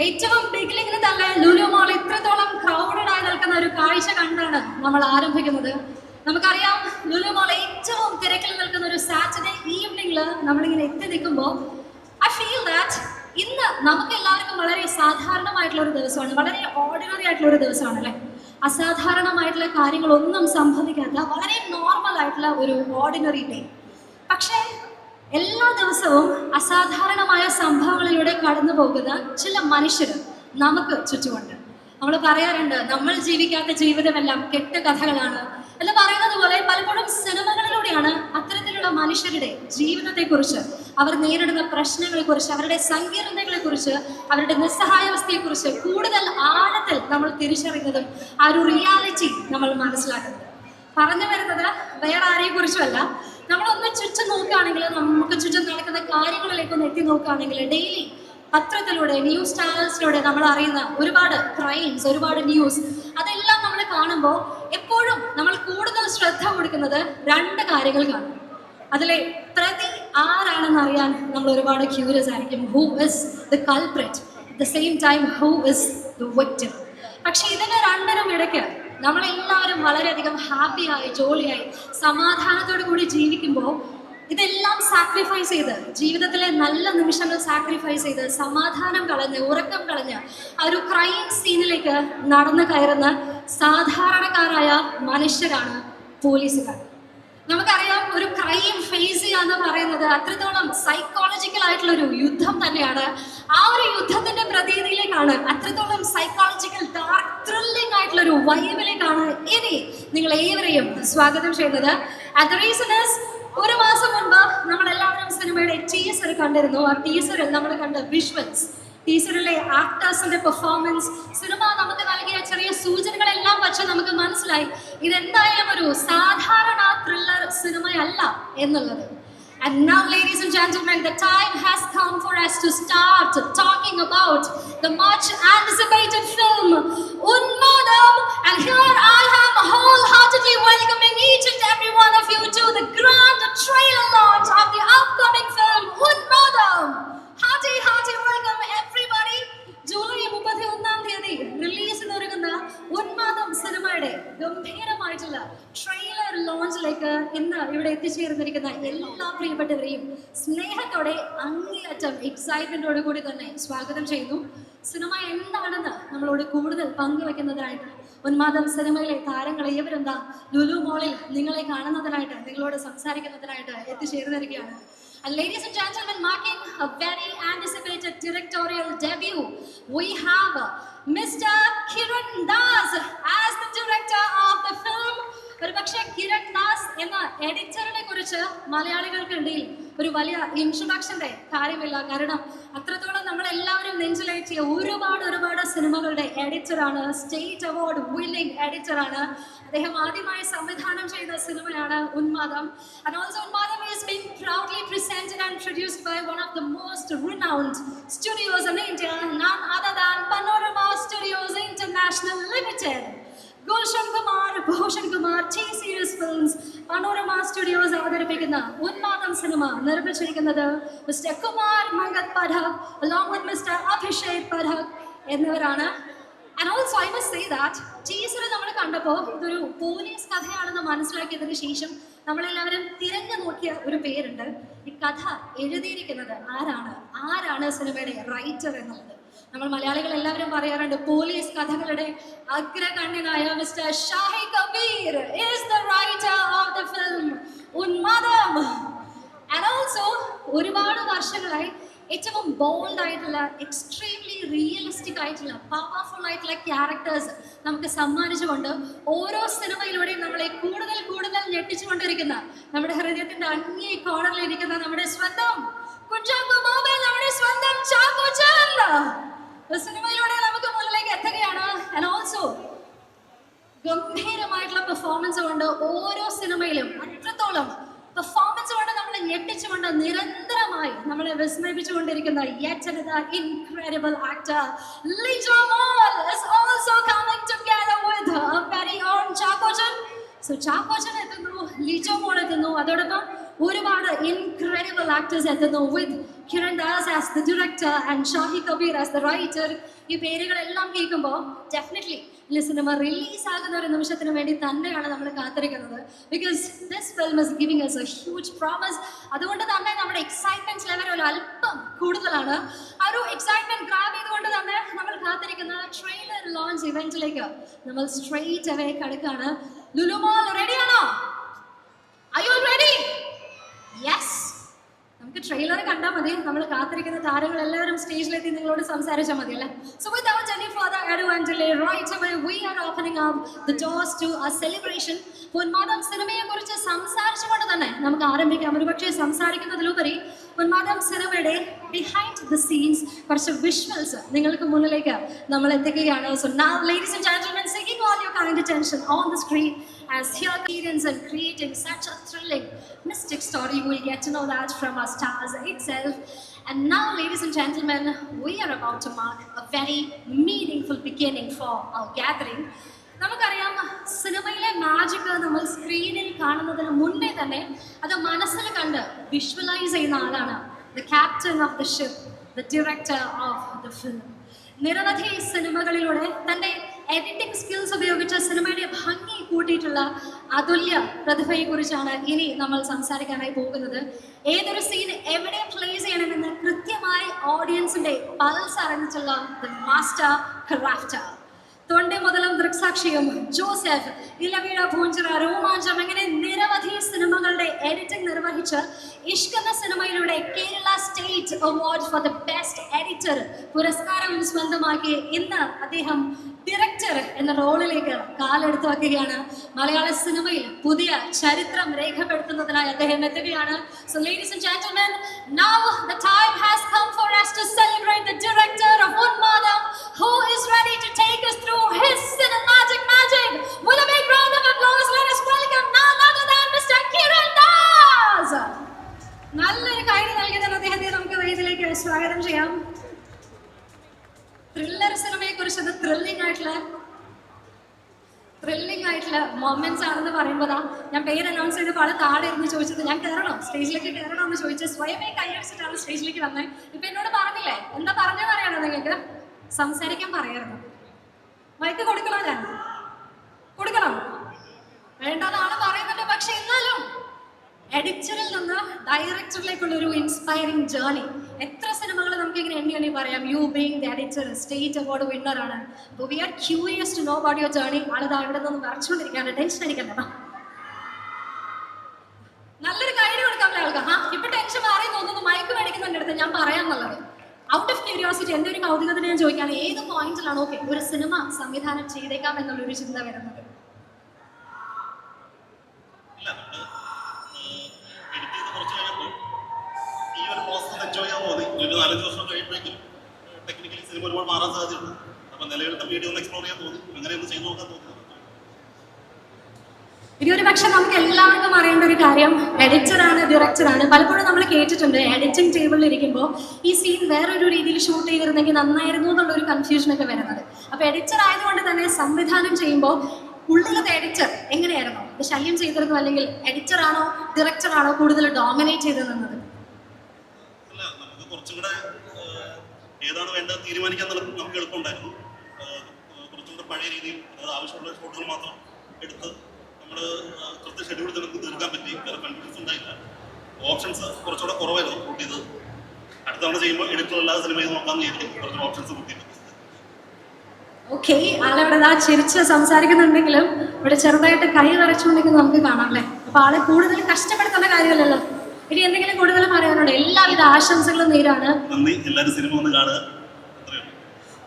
ഏറ്റവും ബിഗിനിങ്ങിന് തന്നെ ലുലു മാൾ ഇത്രത്തോളം ക്രൗഡഡ് ആയി നിൽക്കുന്ന ഒരു കാഴ്ച കണ്ടാണ് നമ്മൾ ആരംഭിക്കുന്നത്. നമുക്കറിയാം, ലുലു മാൾ ഏറ്റവും തിരക്കിൽ നിൽക്കുന്ന ഒരു സാറ്റർഡേ ഈവനിങ്ങിൽ നമ്മളിങ്ങനെ എത്തി നിൽക്കുമ്പോൾ ഐ ഫീൽ ദാറ്റ് ഇന്ന് നമുക്ക് എല്ലാവർക്കും വളരെ സാധാരണമായിട്ടുള്ള ഒരു ദിവസമാണ്, വളരെ ഓർഡിനറി ആയിട്ടുള്ള ഒരു ദിവസമാണ് അല്ലേ. അസാധാരണമായിട്ടുള്ള കാര്യങ്ങളൊന്നും സംഭവിക്കാത്ത വളരെ നോർമൽ ആയിട്ടുള്ള ഒരു ഓർഡിനറി ഡേ. പക്ഷേ എല്ലാ ദിവസവും അസാധാരണമായ സംഭവങ്ങളിലൂടെ കടന്നു പോകുന്ന ചില മനുഷ്യർ നമുക്ക് ചുറ്റുമുണ്ട്. നമ്മൾ പറയാറുണ്ട്, നമ്മൾ ജീവിക്കാത്ത ജീവിതമെല്ലാം കെട്ടുകഥകളാണ് എന്ന് പറയുന്നത് പോലെ പലപ്പോഴും സിനിമകളിലൂടെയാണ് അത്തരത്തിലുള്ള മനുഷ്യരുടെ ജീവിതത്തെക്കുറിച്ച്, അവർ നേരിടുന്ന പ്രശ്നങ്ങളെക്കുറിച്ച്, അവരുടെ സങ്കീർണതകളെക്കുറിച്ച്, അവരുടെ നിസ്സഹായാവസ്ഥയെക്കുറിച്ച് കൂടുതൽ ആഴത്തിൽ നമ്മൾ തിരിച്ചറിയുന്നതും ആ ഒരു റിയാലിറ്റി നമ്മൾ മനസ്സിലാക്കുന്നത്. പറഞ്ഞു വരുന്നത് വേറെ ആരെയും കുറിച്ചുമല്ല, നമ്മളൊന്ന് ചുറ്റും നോക്കുകയാണെങ്കിൽ, നമുക്ക് ചുറ്റും നടക്കുന്ന കാര്യങ്ങളിലേക്കൊന്ന് എത്തി നോക്കുകയാണെങ്കിൽ, ഡെയിലി പത്രത്തിലൂടെ, ന്യൂസ് ചാനൽസിലൂടെ നമ്മൾ അറിയുന്ന ഒരുപാട് ക്രൈംസ്, ഒരുപാട് ന്യൂസ്, അതെല്ലാം നമ്മൾ കാണുമ്പോൾ എപ്പോഴും നമ്മൾ കൂടുതൽ ശ്രദ്ധ കൊടുക്കുന്നത് രണ്ട് കാര്യങ്ങൾക്കാണ്. അതിലെ പ്രതി ആരാണെന്ന് അറിയാൻ നമ്മൾ ഒരുപാട് ക്യൂരിയസ് ആയിരിക്കും. Who is the culprit, at the same time who is the victim. പക്ഷെ ഇതിന് രണ്ടിനും ഇടയ്ക്ക് നമ്മളെല്ലാവരും വളരെയധികം ഹാപ്പിയായി, ജോളിയായി, സമാധാനത്തോടു കൂടി ജീവിക്കുമ്പോൾ ഇതെല്ലാം സാക്രിഫൈസ് ചെയ്ത്, ജീവിതത്തിലെ നല്ല നിമിഷങ്ങൾ സാക്രിഫൈസ് ചെയ്ത്, സമാധാനം കളഞ്ഞ്, ഉറക്കം കളഞ്ഞ് ആ ഒരു ക്രൈം സീനിലേക്ക് നടന്നു കയറുന്ന സാധാരണക്കാരായ മനുഷ്യരാണ് പോലീസുകാർ. നമുക്കറിയാം, ഒരു ക്രൈം ഫേസ് ചെയ്യാന്ന് പറയുന്നത് അത്രത്തോളം സൈക്കോളജിക്കൽ ആയിട്ടുള്ള ഒരു യുദ്ധം തന്നെയാണ്. ആ ഒരു യുദ്ധത്തിന്റെ പ്രതീതിയിലേക്കാണ്, അത്രത്തോളം സൈക്കോളജിക്കൽ ഡാർക്ക് ത്രില്ലിംഗ് ആയിട്ടുള്ള ഒരു വൈബിലേക്കാണ് ഇനി നിങ്ങൾ ഏവരെയും സ്വാഗതം ചെയ്യുന്നത്. ആൻഡ് ദ റീസൺ ഈസ്, ഒരു മാസം മുൻപ് നമ്മളെല്ലാവരും സിനിമയുടെ ടീസർ കണ്ടിരുന്നു. ആ ടീസറിൽ നമ്മൾ കണ്ട വിഷ്വൽസ്, ടീസറിലെ ആക്ടേഴ്സിന്റെ പെർഫോമൻസ്, സിനിമ നമുക്ക് നൽകിയ ചെറിയ സൂചനകളെല്ലാം വച്ച് നമുക്ക് മനസ്സിലായി ഇതെന്തായാലും ഒരു സാധാരണ ത്രില്ലർ സിനിമയല്ല എന്നുള്ളത്. And now, ladies and gentlemen, the time has come for us to start talking about the much anticipated film Unmadam. And here I am wholeheartedly welcoming each and every one of you to the grand trailer launch of the upcoming film Unmadam. Hearty welcome everybody. July 31 റിലീസിന് ഒരുങ്ങുന്ന ഉന്മാദം സിനിമയുടെ ഗംഭീരമായിട്ടുള്ള trailer ലോഞ്ചിലേക്ക് ഇന്ന് ഇവിടെ എത്തിച്ചേർന്നിരിക്കുന്ന എല്ലാ പ്രിയപ്പെട്ടവരെയും സ്നേഹത്തോടെ അങ്ങേയറ്റം എക്സൈറ്റ്മെന്റോട് കൂടി തന്നെ സ്വാഗതം ചെയ്യുന്നു. സിനിമ എന്താണെന്ന് നമ്മളോട് കൂടുതൽ പങ്കുവെക്കുന്നതിനായിട്ട് ഉന്മാദം സിനിമയിലെ താരങ്ങൾ ഏവരെന്താ ലുലു മോളിൽ നിങ്ങളെ കാണുന്നതിനായിട്ട്, നിങ്ങളോട് സംസാരിക്കുന്നതിനായിട്ട് എത്തിച്ചേർന്നിരിക്കുകയാണ്. And ladies and gentlemen, marking a very anticipated directorial debut, we have Mr. Kiran Das as the director of the film. ഒരുപക്ഷെ കിരൺ ദാസ് എന്ന എഡിറ്ററിനെ കുറിച്ച് മലയാളികൾക്കിടയിൽ ഒരു വലിയ ഇൻട്രൊഡക്ഷന്റെ കാര്യമില്ല. കാരണം അത്രത്തോളം നമ്മളെല്ലാവരും നെഞ്ചിലേറ്റിയ ഒരുപാട് സിനിമകളുടെ എഡിറ്ററാണ്, സ്റ്റേറ്റ് അവാർഡ് വിന്നിംഗ് എഡിറ്ററാണ്. അദ്ദേഹം ആദ്യമായി സംവിധാനം ചെയ്ത സിനിമയാണ് ഉന്മാദം. And also Unmadam is being proudly presented and produced by one of the most renowned studios in India, none other than Panorama Studios International Limited. Gulshan Kumar, Bhushan Kumar, T-Series Films, Panorama Studios അവതരിപ്പിക്കുന്ന ഉന്മാദം സിനിമ നിർമ്മിച്ചിരിക്കുന്നത് mister Kumar Mangat Pathak along with mister Abhishek Pathak എന്നിവരാണ്. And also I must say that teaser നമ്മൾ കണ്ടപ്പോൾ ഇതൊരു police കഥയാണെന്ന് മനസ്സിലാക്കിയതിന് ശേഷം നമ്മളെല്ലാവരും തിരഞ്ഞു നോക്കിയ ഒരു പേരുണ്ട്. ഈ കഥ എഴുതിയിരിക്കുന്നത് ആരാണ് സിനിമയുടെ റൈറ്റർ എന്നുള്ളത്. നമ്മൾ മലയാളികൾ എല്ലാവരും പറയാറുണ്ട്, പോലീസ് കഥകളുടെ അഗ്രഗണ്യനായ mister Shahi Kabir is the writer of the film Unmadam. And also ഒരുപാട് വർഷങ്ങളായി ഏറ്റവും ബോൾഡ് ആയിട്ടുള്ള, എക്സ്ട്രീംലി റിയലിസ്റ്റിക് ആയിട്ടുള്ള, പവർഫുൾ ആയിട്ടുള്ള ക്യാരക്ടേഴ്സ് നമുക്ക് സമ്മാനിച്ചുകൊണ്ട് ഓരോ സിനിമയിലൂടെയും നമ്മളെ കൂടുതൽ ഞെട്ടിച്ചുകൊണ്ടിരിക്കുന്ന, നമ്മുടെ ഹൃദയത്തിന്റെ അങ്ങേ കോണറിലിരിക്കുന്ന നമ്മുടെ സ്വന്തം കുഞ്ചാക്കോ ബോബൻ, നമ്മുടെ സ്വന്തം ചാക്കോച്ചൻ സിനിമയിലൂടെ നമുക്ക് മുന്നിലേക്ക് എത്തുകയാണ്. ആൻഡ് ഓൾസോ ഗംഭീരമായിട്ടുള്ള പെർഫോമൻസ് കൊണ്ട് ഓരോ സിനിമയിലും അത്രത്തോളം പെർഫോമൻസ് കൊണ്ട് നമ്മളെ ഞെട്ടിച്ചുകൊണ്ട് നിരന്തരമായി നമ്മളെ വിസ്മയിപ്പിച്ചുകൊണ്ടിരിക്കുന്ന yet another incredible actor Lijo Mall is also coming together with a very own Chakochan. So Chakochan എത്തുന്നു, ലിജോ മോൾ എത്തുന്നു, അതോടൊപ്പം ഒരുപാട് ഇൻക്രെഡിബിൾ ആക്ടേഴ്സ് എത്തുന്നു with Kiran Das as the director and Shahi Kabir as the writer, ഈ പേരുകളെല്ലാം കേൾക്കുമ്പോൾ definitely ഈ cinema release ആകുന്ന ഒരു നിമിഷത്തിന് വേണ്ടി തന്നെയാണ് നമ്മൾ കാത്തിരിക്കുന്നത്. Because this film is giving us a huge promise. അതുകൊണ്ട് തന്നെ നമ്മുടെ എക്സൈറ്റ്മെന്റ് ലെവൽ ഒരു അല്പം കൂടുതലാണ്. ആ ഒരു എക്സൈറ്റ്മെന്റ് ഗ്രാബ് ചെയ്തുകൊണ്ട് തന്നെ നമ്മൾ കാത്തിരിക്കുന്ന ട്രെയിലർ ലോഞ്ച് ഇവന്റിലേക്ക് നമ്മൾ സ്ട്രെയിറ്റ് അവേ കടക്കാണ്. ലുലു മോൾ റെഡിയാണോ? Are you all ready? Yes. നമുക്ക് ട്രെയിലർ കണ്ടാൽ മതി. നമ്മൾ കാത്തിരിക്കുന്ന താരങ്ങൾ എല്ലാവരും സ്റ്റേജിലെത്തി നിങ്ങളോട് സംസാരിച്ചാൽ മതി അല്ലേ? So without any further ado and delay, right away we are opening up the doors to our celebration. പൊന്മാദം സിനിമയെ കുറിച്ച് സംസാരിച്ചുകൊണ്ട് തന്നെ നമുക്ക് ആരംഭിക്കാം. ഒരുപക്ഷെ സംസാരിക്കുന്നതിലുപരി പൊന്മാദം സിനിമയുടെ ബിഹൈൻഡ് ദ സീൻസ് കുറച്ച് വിഷ്വൽസ് നിങ്ങൾക്ക് മുന്നിലേക്ക് നമ്മൾ എത്തിക്കുകയാണ്. So now ladies and gentlemen, seeking all your kind attention on the screen as here experience and creating such a thrilling mystic story. You will get to know that from our stars itself. And now ladies and gentlemen, we are about to mark a very meaningful beginning for our gathering. നമുക്കറിയാം, സിനിമയിലെ magic നമ്മൾ സ്ക്രീനിൽ കാണുന്നതിന് മുന്നേ തന്നെ അത് മനസ്സിൽ കണ്ട് വിഷ്വലൈസ് ചെയ്യുന്ന ആളാണ് the captain of the ship, the director of the film. നിരവധി സിനിമകളിലൂടെ തൻ്റെ എഡിറ്റിംഗ് സ്കിൽസ് ഉപയോഗിച്ച് സിനിമയുടെ ഭംഗി കൂട്ടിയിട്ടുള്ള അതുല്യ പ്രതിഭയെക്കുറിച്ചാണ് ഇനി നമ്മൾ സംസാരിക്കാനായി പോകുന്നത്. ഏതൊരു സീൻ എവിടെ പ്ലേസ് ചെയ്യണമെന്ന് കൃത്യമായി ഓഡിയൻസിന്റെ പൾസ് അറിഞ്ഞിട്ടുള്ള ദ മാസ്റ്റർ ക്രാഫ്റ്റർ. തൊണ്ടി മുതലും ദൃക്സാക്ഷിയും, ജോസഫ്, ഇലവീഴ, പൂഞ്ചിറ, രോമാഞ്ചം, അങ്ങനെ നിരവധി സിനിമകളുടെ എഡിറ്റിംഗ് നിർവഹിച്ച് ഇഷ്ക് എന്ന സിനിമയിലൂടെ Kerala state award for the best editor പുരസ്കാരം സ്വന്തമാക്കി ഇന്ന് അദ്ദേഹം ഡയറക്ടർ എന്ന റോളിലേക്ക് കാലെടുത്ത് വയ്ക്കുകയാണ്. മലയാള സിനിമയിൽ പുതിയ ചരിത്രം രേഖപ്പെടുത്തുന്നതിനായി അദ്ദേഹം എത്തുകയാണ്. So ladies and gentlemen, now the time has come for us to celebrate the director of Unmadam, who is ready to take us through his cinematic magic. With a big round of applause, let us welcome none other than Mr. Kiran Das. നല്ലൊരു കൈ നൽകി തന്നെ അദ്ദേഹത്തെ നമുക്ക് വേദിയിലേക്ക് സ്വാഗതം ചെയ്യാം. Thriller സിനിമയെ കുറിച്ച് അത് ത്രില്ലിംഗ് ആയിട്ടുള്ള മൊമെന്റ്സ് ആണെന്ന് പറയുമ്പോൾ ഞാൻ പേര് അനൗൺസ് ചെയ്ത് പല താഴെ ഇരുന്ന് ചോദിച്ചത് ഞാൻ കയറണം, സ്റ്റേജിലേക്ക് കയറണം എന്ന് ചോദിച്ച് സ്വയമേ കൈയടിച്ചിട്ടാണ് സ്റ്റേജിലേക്ക് വന്നത്. ഇപ്പൊ എന്നോട് പറഞ്ഞില്ലേ, എന്താ പറഞ്ഞതെന്ന് അറിയാണോ നിങ്ങൾക്ക്? സംസാരിക്കാൻ പറയായിരുന്നു. മൈക്ക് കൊടുക്കണോ? ഞാൻ കൊടുക്കണം? വേണ്ടാന്ന് ആള് പറയുന്നുണ്ട്. പക്ഷെ എന്നാലും എഡിറ്ററിൽ നിന്ന് ഡയറക്ടറിലേക്കുള്ള ഒരു ഇൻസ്പയറിംഗ് ജേർണി. എത്ര സിനിമകൾ നമുക്ക് ഇങ്ങനെ എണ്ണി പറയാം. You being the editor, state award winner ആണ്. അപ്പോൾ we are curious to know about your journey. ആളിതാ ഇവിടെ നിന്ന് വരച്ചുകൊണ്ടിരിക്കാണ്, ടെൻഷൻ അടിക്കണ്ട. നല്ലൊരു കൈഡി കൊടുക്കാമല്ലേ ആൾക്ക്? ഇപ്പൊ ടെൻഷൻ മാറി തോന്നുന്നു. മയക്ക് മേടിക്കുന്നുണ്ട് അടുത്ത് ഞാൻ പറയാന്നുള്ളത്. ഔട്ട് ഓഫ് ക്യൂരിയോസിറ്റി, എൻ്റെ ഒരു കൗതുകത്തിന് ഞാൻ ചോദിക്കുകയാണ്, ഏത് പോയിന്റിലാണ് ഓക്കെ ഒരു സിനിമ സംവിധാനം ചെയ്തേക്കാം എന്നുള്ളൊരു ചിന്ത വരുന്നത്? ഈ ഒരു പ്രോസസ് എൻജോയ് ചെയ്യാൻ തോന്നി. ഒരു 4-5 വർഷം കഴിയുമ്പോഴേക്കും ടെക്നിക്കലി സിനിമ ഒരുപാട് മാറാൻ സാധ്യതയുണ്ട്. അപ്പം നിലവിലത്തെ വീഡിയോ ഒന്ന് എക്സ്പ്ലോർ ചെയ്യാൻ തോന്നി, അങ്ങനെ ഒന്ന് ചെയ്ത് നോക്കാൻ തോന്നി. ഇനി ഒരു പക്ഷെ നമുക്ക് എല്ലാവർക്കും അറിയേണ്ട ഒരു കാര്യം, എഡിറ്ററാണ്, ഡയറക്ടറാണ്. പലപ്പോഴും നമ്മൾ കേട്ടിട്ടുണ്ട് എഡിറ്റിംഗ് ടേബിളിൽ ഇരിക്കുമ്പോൾ ഈ സീൻ വേറൊരു രീതിയിൽ ഷൂട്ട് ചെയ്തിരുന്നെങ്കിൽ നന്നായിരുന്നു എന്നുള്ളൊരു കൺഫ്യൂഷനൊക്കെ വരുന്നത്. അപ്പോൾ എഡിറ്റർ ആയതുകൊണ്ട് തന്നെ സംവിധാനം ചെയ്യുമ്പോൾ ഉള്ളിലത്തെ എഡിറ്റർ എങ്ങനെയായിരുന്നു? ഇത് ശല്യം ചെയ്തിരുന്നു, അല്ലെങ്കിൽ എഡിറ്ററാണോ ഡയറക്ടറാണോ കൂടുതൽ ഡോമിനേറ്റ് ചെയ്ത് നിന്നത്? അല്ല, നമുക്ക് കുറച്ചും കൂടെ ഏതാണ് വേണ്ടത് തീരുമാനിക്കാൻ നമുക്ക് എളുപ്പമുണ്ടായിരുന്നു. കുറച്ചും കൂടെ പഴയ രീതിയിൽ, അതായത് ആവശ്യമുള്ള ഷോട്ടുകൾ മാത്രം എടുത്ത് നമ്മൾ കൃത്യ ഷെഡ്യൂൾ തീർക്കാൻ പറ്റി. വേറെ കൺഫ്യൂഷൻസ് ഉണ്ടായില്ല. ഓപ്ഷൻസ് കുറച്ചുകൂടെ കുറവായിരുന്നു കൂട്ടിയത്. അടുത്ത തവണ ചെയ്യുമ്പോൾ എഡിറ്റർ അല്ലാതെ സിനിമ ചെയ്ത് നോക്കാമെന്ന് വിചാരിക്കും. കുറച്ച് ഓപ്ഷൻസ് കൂട്ടിയിട്ട് ഓക്കെ. ആളെവിടെ ചിരിച്ച് സംസാരിക്കുന്നുണ്ടെങ്കിലും ഇവിടെ ചെറുതായിട്ട് കൈ വരച്ചുകൊണ്ടെങ്കിൽ നമുക്ക് കാണാം അല്ലേ? അപ്പൊ ആളെ കൂടുതൽ കഷ്ടപ്പെടുത്തുന്ന കാര്യമല്ലല്ലോ. ഇനി എന്തെങ്കിലും കൂടുതൽ പറയാനുണ്ട്? എല്ലാവിധ ആശംസകളും നേരാണ്. നന്ദി. എല്ലാവരും സിനിമ ഒന്ന് കാണുക.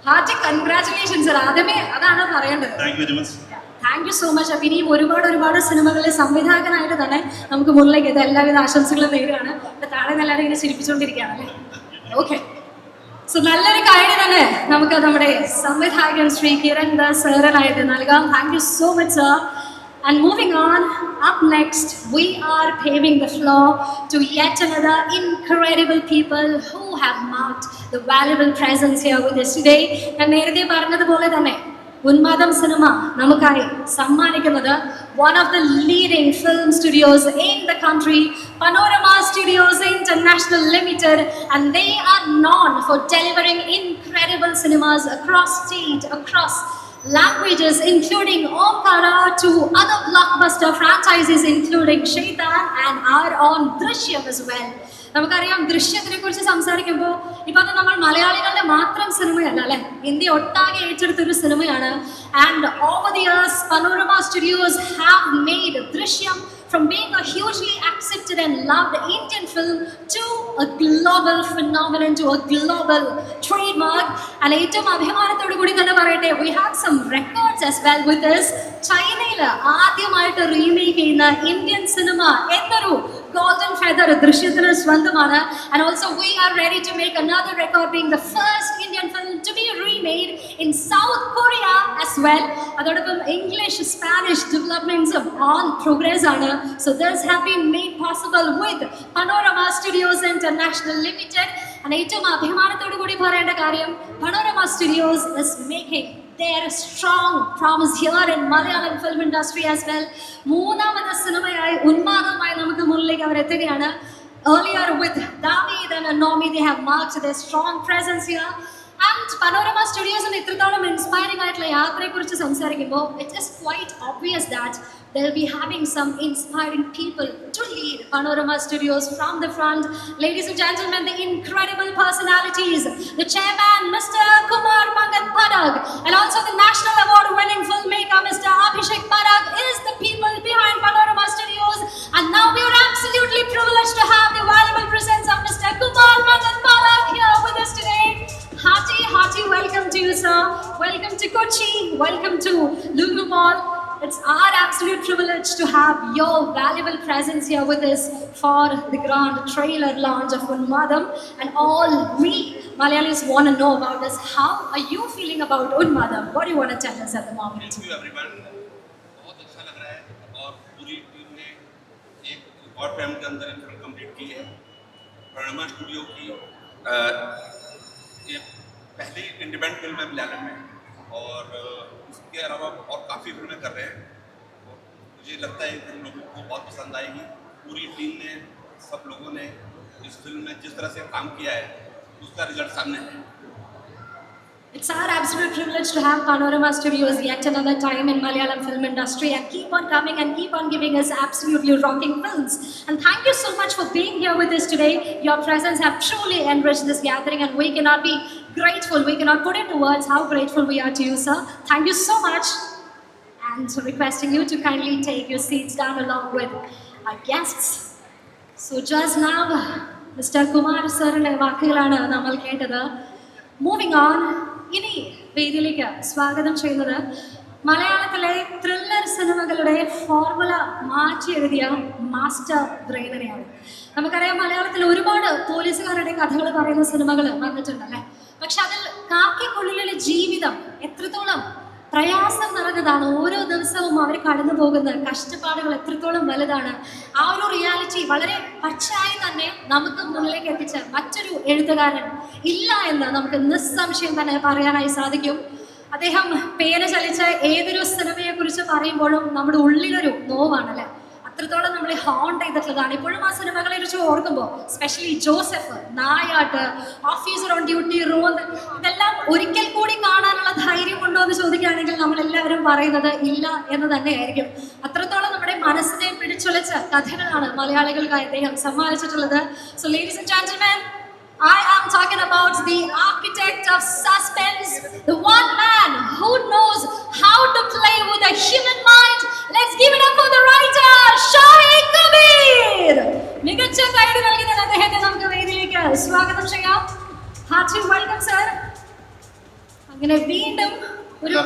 Hearty congratulations. ആദ്യമേ അതാണ് പറയേണ്ടത്. Thank you so much. അപ്പം ഇനിയും ഒരുപാട് സിനിമകളിലെ സംവിധായകനായിട്ട് തന്നെ നമുക്ക് മുന്നിലേക്ക് ഇത് എല്ലാവിധ ആശംസകളും നേരുകയാണ്. താഴെ എല്ലാവരും ഇങ്ങനെ ചിരിപ്പിച്ചുകൊണ്ടിരിക്കുകയാണ് അല്ലേ? ഓക്കെ. സോ നല്ലൊരു കാര്യം തന്നെ നമുക്ക് നമ്മുടെ സംവിധായകൻ ശ്രീ കിരൺ ദാസ് സാറിനായിട്ട് നൽകാം. Thank you so much sir. And moving on, up next, we are paving the floor to yet another incredible people who have marked the valuable presence here with us today. ഞാൻ നേരത്തെ പറഞ്ഞതുപോലെ തന്നെ ഉന്മാദം സിനിമ നമുക്കായി സമ്മാനിക്കുന്നത് one of the leading film studios in the country, Panorama Studios International Limited, and they are known for delivering incredible cinemas across state, across languages, including Omkara, to other blockbuster franchises including Shaitan and our own Drishyam as well. നമുക്കറിയാം ദൃശ്യത്തിനെ കുറിച്ച് സംസാരിക്കുമ്പോൾ ഇപ്പൊ അത് നമ്മൾ മലയാളികളുടെ മാത്രം സിനിമയല്ല അല്ലെ, India ഒട്ടാകെ ഏറ്റെടുത്തൊരു സിനിമയാണ്. And over the years panorama studios have made ദൃശ്യം from being a hugely accepted and loved Indian film to a global phenomenon, to a global trademark. And ഏറ്റവും അഭിമാനത്തോടു കൂടി തന്നെ പറയട്ടെ, we have some records as well with us. ചൈനയിൽ ആദ്യമായിട്ട് remake ചെയ്യുന്ന Indian cinema എന്നൊരു golden feather ദൃശ്യത്തിന് സ്വന്തമാണ്. And also we are ready to make another record, being the first Indian film to be remade in South Korea as well. അതോടൊപ്പം English Spanish developments on progress ആണ്. So this have been made possible with Panorama Studios International Limited. And ഏറ്റവും അഭിമാനത്തോടു കൂടി പറയേണ്ട കാര്യം, Panorama Studios is making their strong promise here in Malayalam film industry as well. മൂന്നാമത്തെ സിനിമയായി ഉന്മാദമായി നമുക്ക് മുന്നിലേക്ക് അവർ എത്തുകയാണ്. Earlier with David and Anomi, they have marked their strong presence here. And Panorama Studios in ഇത്രത്തോളം ഇൻസ്പയറിംഗ് ആയിട്ടുള്ള യാത്രയെക്കുറിച്ച് സംസാരിക്കുമ്പോൾ it is quite obvious that they'll be having some inspiring people to lead Panorama Studios from the front. Ladies and gentlemen, the incredible personalities, the chairman Mr. Kumar Mangat Padag, and also the national award winning filmmaker Mr. Abhishek Padag is the people behind Panorama Studios. And now we are absolutely privileged to have the valuable presence of Mr. Kumar Mangat Padag here with us today. Hearty welcome to you, sir. Welcome to Kochi. Welcome to Lulu Mall. It's our absolute privilege to have your valuable presence here with us for the grand trailer launch of Unmadam. And all we Malayalis want to know about is, how are you feeling about Unmadam? What do you want to tell us at the moment? Thank you everyone. बहुत अच्छा लग रहा है और पूरी team ने एक और टाइम के अंदर फिल्म कंप्लीट की है. पानोरमा स्टूडियो की ये पहली इंडिपेंडेंट फिल्म है मलयालम में, और इसके अलावा और काफ़ी फिल्में कर रहे हैं. और मुझे लगता है कि लोगों को बहुत पसंद आएगी. पूरी टीम ने, सब लोगों ने इस फिल्म में जिस तरह से काम किया है उसका रिजल्ट सामने है. It's our absolute privilege to have Panorama Studios yet another time in Malayalam film industry, and keep on coming and keep on giving us absolutely rocking films. And thank you so much for being here with us today. Your presence have truly enriched this gathering, and we cannot be grateful. We cannot put into words how grateful we are to you, sir. Thank you so much. And requesting you to kindly take your seats down along with our guests. So just now, Mr. Kumar sirinte വാക്കുകളാണ് നമ്മൾ കേട്ടത്. Moving on, ഇനി വേദിയിലേക്ക് സ്വാഗതം ചെയ്യുന്നത് മലയാളത്തിലെ thriller സിനിമകളുടെ formula മാറ്റി എഴുതിയ മാസ്റ്റർ ബ്രെയിനറിയാണ്. നമുക്കറിയാം, മലയാളത്തിൽ ഒരുപാട് പോലീസുകാരുടെ കഥകൾ പറയുന്ന സിനിമകൾ വന്നിട്ടുണ്ടല്ലേ. പക്ഷെ അതിൽ കാക്കിക്കുള്ളിലെ ജീവിതം എത്രത്തോളം പ്രയാസം നിറഞ്ഞതാണ്, ഓരോ ദിവസവും അവർ കടന്നു പോകുന്ന കഷ്ടപ്പാടുകൾ എത്രത്തോളം വലുതാണ്, ആ ഒരു റിയാലിറ്റി വളരെ പച്ചയായി തന്നെ നമുക്ക് മുന്നിലേക്ക് എത്തിച്ച മറ്റൊരു എഴുത്തുകാരൻ ഇല്ല എന്ന് നമുക്ക് നിസ്സംശയം തന്നെ പറയാനായി സാധിക്കും. അദ്ദേഹം പേര് ചലിച്ച ഏതൊരു സിനിമയെക്കുറിച്ച് പറയുമ്പോഴും നമ്മുടെ ഉള്ളിലൊരു നോവാണല്ലേ, അത്രത്തോളം നമ്മളെ ഹോണ്ട് ചെയ്തിട്ടുള്ളതാണ്. ഇപ്പോഴും ആ സിനിമകളെ കുറിച്ച് ഓർക്കുമ്പോൾ, specially Joseph, Nayattu, officer on duty, Ronth, ഇതെല്ലാം ഒരിക്കൽ കൂടി കാണാനുള്ള ധൈര്യം ഉണ്ടോ എന്ന് ചോദിക്കുകയാണെങ്കിൽ നമ്മളെല്ലാവരും പറയുന്നത് ഇല്ല എന്ന് തന്നെയായിരിക്കും. അത്രത്തോളം നമ്മുടെ മനസ്സിനെ പിടിച്ചുലച്ച കഥകളാണ് മലയാളികൾക്കായി അദ്ദേഹം സമ്മാനിച്ചിട്ടുള്ളത്. So ladies and gentlemen, I am talking about the architect of suspense, the one man who knows how to play with a human mind. Let's give it up for the writer, Shahid Kabir. മികച്ച കൈയ്യടി നൽകി അദ്ദേഹത്തെ നമുക്ക് വേദിയിലേക്ക് സ്വാഗതം ചെയ്യാം. Hearty welcome, sir. അങ്ങനെ വീണ്ടും ഒരു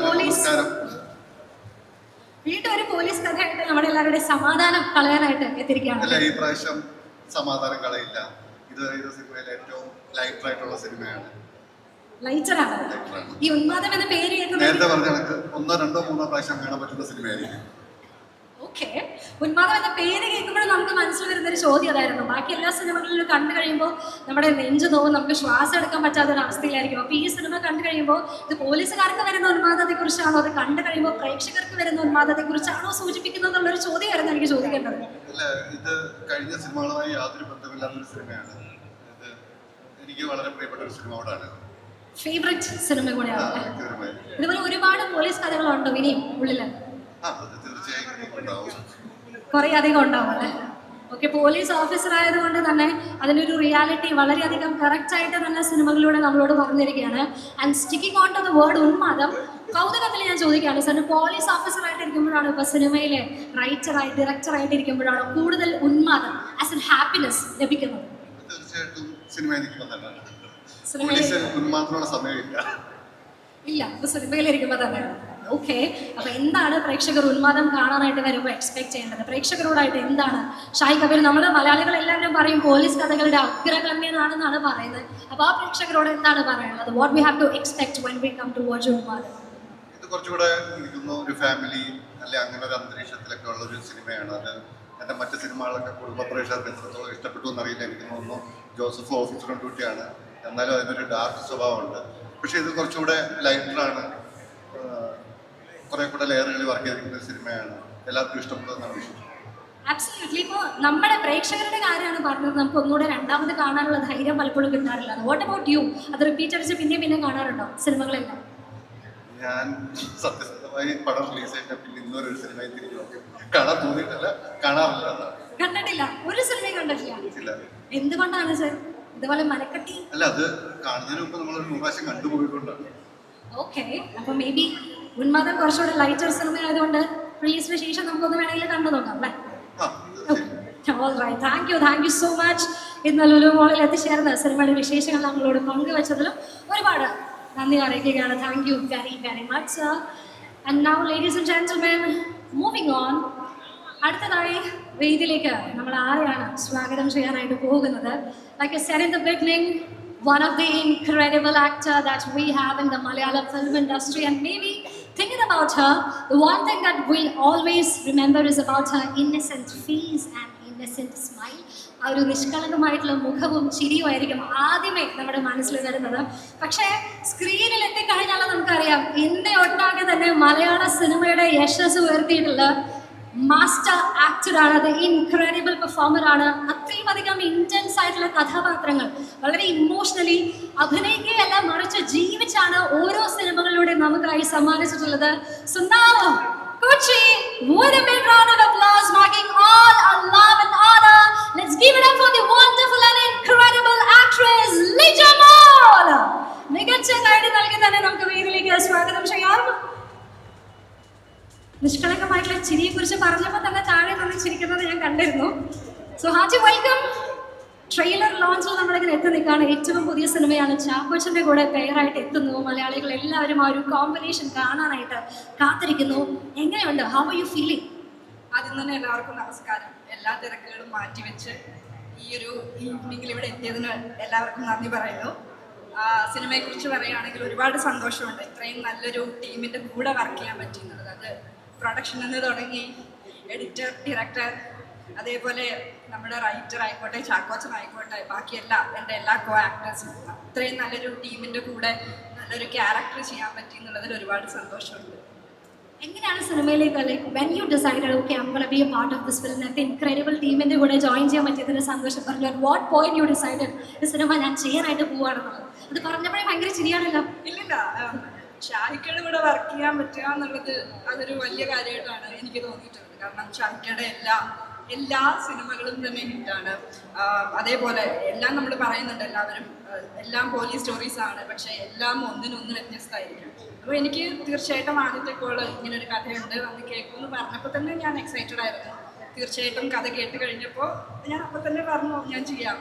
പോലീസ് കഥയായിട്ട് നമ്മുടെ എല്ലാവരുടെയും സമാധാനം കളയാനായിട്ട് എത്തിയിരിക്കുകയാണ്. ഈ പ്രാവശ്യം സമാധാനം കളയില്ല. ഇതുവരെ ഈ സിനിമയിലെ ഏറ്റവും ലൈറ്റർ ആയിട്ടുള്ള സിനിമയാണ്. ലൈറ്ററാണ് ഈ ഉന്മാദം എന്ന പേര് നേരത്തെ പറഞ്ഞ കണക്ക് 1, 2, 3 പ്രാവശ്യം കാണാൻ പറ്റുന്ന സിനിമയായിരിക്കും. ഓക്കെ, ഉന്മാദം എന്ന പേര് കേൾക്കുമ്പോഴും നമുക്ക് മനസ്സിൽ വരുന്നൊരു ചോദ്യം അതായിരുന്നു. ബാക്കി എല്ലാ സിനിമകളിലും കണ്ടു കഴിയുമ്പോൾ നമ്മുടെ നെഞ്ചു നോവും, നമുക്ക് ശ്വാസം എടുക്കാൻ പറ്റാത്ത ഒരു അവസ്ഥയിലായിരിക്കും. അപ്പോൾ ഈ സിനിമ കണ്ടു കഴിയുമ്പോൾ ഇത് പോലീസുകാർക്ക് വരുന്ന ഉന്മാദത്തെക്കുറിച്ചാണോ, അത് കണ്ടു കഴിയുമ്പോൾ പ്രേക്ഷകർക്ക് വരുന്ന ഉന്മാദത്തെക്കുറിച്ചാണോ സൂചിപ്പിക്കുന്നത് എന്നുള്ളൊരു ചോദ്യമായിരുന്നു എനിക്ക് ചോദിക്കേണ്ടത്. അല്ല, ഇത് കഴിഞ്ഞ സിനിമകളുമായി യാതൊരു ബന്ധമില്ലാത്തൊരു സിനിമയാണ്. ഇത് എനിക്ക് വളരെ പ്രിയപ്പെട്ട ഒരു സിനിമയോടാണ്. ഫേവറേറ്റ് സിനിമ കൂടെയാണ്. വ്യക്തിപരമായി ഇതുപോലെ ഒരുപാട് പോലീസ് കഥകളുണ്ടോ ഇനിയും ഉള്ളിൽ? അത് തീർച്ചയായും ഉണ്ടാവും. കുറേ അധികം ഉണ്ടാവും അല്ലേ? ഓക്കെ, പോലീസ് ഓഫീസർ ആയതുകൊണ്ട് തന്നെ അതിനൊരു റിയാലിറ്റി വളരെയധികം കറക്റ്റായിട്ട് തന്നെ സിനിമകളിലൂടെ നമ്മളോട് പറഞ്ഞിരിക്കുകയാണ്. And sticking on to the word Unmadam, കൗതുകത്തിൽ ഞാൻ ചോദിക്കുകയാണ് സാറിന്, പോലീസ് ഓഫീസർ ആയിട്ട് ഇരിക്കുമ്പോഴാണ്, ഇപ്പോൾ സിനിമയിലെ റൈറ്ററായി ഡയറക്ടറായിട്ട് ഇരിക്കുമ്പോഴാണ് കൂടുതൽ ഉന്മാദം ആസ് എൻ ഹാപ്പിനെസ് ലഭിക്കുന്നത്? തീർച്ചയായിട്ടും സിനിമയിൽ നിൽക്കുമ്പോൾ തന്നെ. സിനിമയിൽ ഉന്മാദത്തിനുള്ള സമയമില്ല. ഇല്ല, ഇപ്പോൾ സിനിമയിലിരിക്കുമ്പോൾ തന്നെ. ഓക്കെ, അപ്പോൾ എന്താണ് പ്രേക്ഷകർ ഉന്മാദം കാണാനായിട്ട് വരുമ്പോൾ എക്സ്പെക്ട് ചെയ്യേണ്ടത്? പ്രേക്ഷകരോടായിട്ട് എന്താണ് ഷായി കബീർ, നമ്മുടെ മലയാളികൾ എല്ലാവരും പറയും പോലീസ് കഥകളുടെ അഗ്രഗണ്യനാണെന്നാണ് പറയുന്നത്. അപ്പോൾ ആ പ്രേക്ഷകരോട് എന്താണ് പറയാനുള്ളത്? What we have to expect when we come to watch Unmadam? ഇത് കുറച്ചുകൂടെ ഇരിക്കുന്ന ഒരു ഫാമിലി അല്ലെ അങ്ങനെ ഒരു അന്തരീക്ഷത്തിലൊക്കെ ഉള്ള ഒരു സിനിമയാണ്. അത് എൻ്റെ മറ്റ് സിനിമകളൊക്കെ കുടുംബ പ്രേക്ഷകർക്ക് എത്രത്തോളം ഇഷ്ടപ്പെട്ടു എന്നറിയില്ല. എനിക്ക് തോന്നുന്നു ജോസഫ് ഓഫീസർ ഓൺ ഡ്യൂട്ടിയാണ്, എന്നാലും അതിനൊരു ഡാർക്ക് സ്വഭാവമുണ്ട്. പക്ഷേ ഇത് കുറച്ചുകൂടെ ലൈറ്ററാണ്, കുറെ കൂടെ ലെയറുകളിൽ വർക്ക് ചെയ്തിരിക്കുന്ന ഒരു സിനിമയാണ്. എല്ലാവർക്കും ഇഷ്ടപ്പെടുന്നതാണ് വിശ്വസിക്കുന്നത്. ആബ്സല്യൂട്ട്ലി. ഇപ്പോൾ നമ്മുടെ പ്രേക്ഷകരുടെ കാര്യമാണ് പറഞ്ഞത്, നമുക്ക് ഒന്നുകൂടെ രണ്ടാമത് കാണാനുള്ള ധൈര്യം പലപ്പോഴും കിട്ടാറില്ല. What about you? അത് റിപ്പീറ്റ് അടിച്ച് പിന്നെ കാണാറുണ്ടോ സിനിമകളെല്ലാം? ഞാൻ സത്യസന്ധമായി പടം റിലീസ് ചെയ്ത പിന്നെ ഇന്നൊരു സിനിമയിൽ തിരിഞ്ഞു നോക്കും. കാണാൻ തോന്നിയിട്ടല്ല, കാണാറില്ല. കണ്ടിട്ടില്ല, ഒരു സിനിമയും കണ്ടിട്ടില്ല. എന്തുകൊണ്ടാണ് സർ ഇതുപോലെ മനക്കെട്ടി? അല്ല, അത് കാണുന്നതിന് മുമ്പ് നമ്മൾ 100 പ്രാവശ്യം കണ്ടുപോയിക്കൊണ്ടാണ്. ഓക്കെ, അപ്പോൾ മേ ബി ഉന്മാദം കുറച്ചുകൂടെ ലൈറ്റർ സിനിമ ആയതുകൊണ്ട് റിലീസിന് ശേഷം നമുക്കൊന്ന് വേണമെങ്കിൽ കണ്ടു നോക്കാം അല്ലേ? Thank you so much. ഇന്ന് ലുലു മോളിൽ എത്തിച്ചേർന്ന സിനിമയുടെ വിശേഷങ്ങൾ നമ്മളോട് പങ്കുവെച്ചതിലും ഒരുപാട് നന്ദി അറിയിക്കുകയാണ്. Thank you very very much sir. And now ladies and gentlemen, moving on. അടുത്തതായി വേദിയിലേക്ക് നമ്മൾ ആരെയാണ് സ്വാഗതം ചെയ്യാനായിട്ട് പോകുന്നത്? Like I said in the beginning, one of the incredible actor that we have in the Malayalam film industry, and maybe thinking about her, the one thing that we'll always remember is about her innocent face and innocent smile. ആ ഒരു നിഷ്കളങ്കമായിട്ടുള്ള മുഖവും ചിരിയുമായിരിക്കും ആദ്യമേ നമ്മുടെ മനസ്സിൽ വരുന്നത്. പക്ഷേ സ്ക്രീനിൽ എത്തിക്കഴിഞ്ഞാൽ നമുക്കറിയാം, ഇന്ത്യ ഒട്ടാകെ തന്നെ മലയാള സിനിമയുടെ യശസ് ഉയർത്തിയിട്ടുള്ള മാസ്റ്റർ ആക്ടറാണ്, അത് ഇൻക്രെഡിബിൾ പെർഫോമറാണ്. അത്രയും അധികം ഇൻറ്റൻസ് ആയിട്ടുള്ള കഥാപാത്രങ്ങൾ വളരെ ഇമോഷണലി അഭിനയിക്കുകയല്ല മറിച്ച് ജീവിച്ചാണ് ഓരോ സിനിമകളിലൂടെ നമുക്കായി സമ്മാനിച്ചിട്ടുള്ളത്. So now, Kochi, with a big round of applause marking all our love and honor, let's give it up for the wonderful and incredible actress Lija Mall. മികച്ച കൈഡി നൽകി തന്നെ നമുക്ക് വേദിയിലേക്ക് സ്വാഗതം ചെയ്യാം. നിഷ്കളങ്കമായിട്ടുള്ള ചിരിയെക്കുറിച്ച് പറഞ്ഞപ്പോൾ തന്നെ താഴെ നിന്ന് ചിരിക്കുന്നത് ഞാൻ കണ്ടിരുന്നു. So hearty welcome. ട്രെയിലർ ലോഞ്ചിൽ നമ്മളിങ്ങനെ എത്തി നിൽക്കുകയാണ്. ഏറ്റവും പുതിയ സിനിമയാണ്, ചാക്കോച്ചൻ്റെ കൂടെ പെയറായിട്ട് എത്തുന്നു. മലയാളികൾ എല്ലാവരും ആ ഒരു കോമ്പിനേഷൻ കാണാനായിട്ട് കാത്തിരിക്കുന്നു. എങ്ങനെയുണ്ട്? How are you feeling? ആദ്യം തന്നെ എല്ലാവർക്കും നമസ്കാരം. എല്ലാ തിരക്കുകളും മാറ്റിവെച്ച് ഈ ഒരു ഈവനിങ്ങിൽ ഇവിടെ എത്തിയതിന് എല്ലാവർക്കും നന്ദി പറയുന്നു. സിനിമയെക്കുറിച്ച് പറയുകയാണെങ്കിൽ ഒരുപാട് സന്തോഷമുണ്ട് ഇത്രയും നല്ലൊരു ടീമിൻ്റെ കൂടെ വർക്ക് ചെയ്യാൻ പറ്റുന്നത്. അത് പ്രൊഡക്ഷനിൽ നിന്ന് തുടങ്ങി എഡിറ്റർ, ഡയറക്ടർ, അതേപോലെ നമ്മുടെ റൈറ്റർ ആയിക്കോട്ടെ, ചാക്കോച്ചൻ ആയിക്കോട്ടെ, എൻ്റെ എല്ലാ കോ ആക്ടേഴ്സും ഇത്രയും നല്ലൊരു ടീമിൻ്റെ കൂടെ നല്ലൊരു ക്യാരക്ടർ ചെയ്യാൻ പറ്റി എന്നുള്ളതിൽ ഒരുപാട് സന്തോഷമുണ്ട്. എങ്ങനെയാണ് സിനിമയിലേക്ക്, like when you decided okay I am gonna be a part of this film, നേരത്തെ ഇൻക്രെഡിബിൾ ടീമിൻ്റെ കൂടെ ജോയിൻ ചെയ്യാൻ പറ്റിയതിൻ്റെ സന്തോഷം പറഞ്ഞു. At what point you decided ഈ സിനിമ ഞാൻ ചെയ്യാനായിട്ട് പോവുകയാണെന്നുള്ളത്? അത് പറഞ്ഞപ്പോഴേ ഭയങ്കര ചിരിയാണല്ലോ. ഇല്ലില്ല, ഷാഹിക്കയുടെ കൂടെ വർക്ക് ചെയ്യാൻ പറ്റുക എന്നുള്ളത് അതൊരു വലിയ കാര്യമായിട്ടാണ് എനിക്ക് തോന്നിയിട്ടുള്ളത്. കാരണം ഷാഹിക്കയുടെ എല്ലാ സിനിമകളും തന്നെ ഹിറ്റാണ്. അതേപോലെ എല്ലാം നമ്മൾ പറയുന്നുണ്ട്, എല്ലാം പോലീസ് സ്റ്റോറീസ് ആണ്, പക്ഷേ എല്ലാം ഒന്നിനൊന്ന് വ്യത്യസ്തമായിരിക്കും. അപ്പോൾ എനിക്ക് തീർച്ചയായിട്ടും ആദ്യത്തെ കോള് ഇങ്ങനൊരു കഥയുണ്ട് അന്ന് കേൾക്കുമെന്ന് പറഞ്ഞപ്പോൾ തന്നെ ഞാൻ എക്സൈറ്റഡ് ആയിരുന്നു. തീർച്ചയായിട്ടും കഥ കേട്ട് കഴിഞ്ഞപ്പോൾ ഞാൻ അപ്പോൾ തന്നെ പറഞ്ഞു ഞാൻ ചെയ്യാം.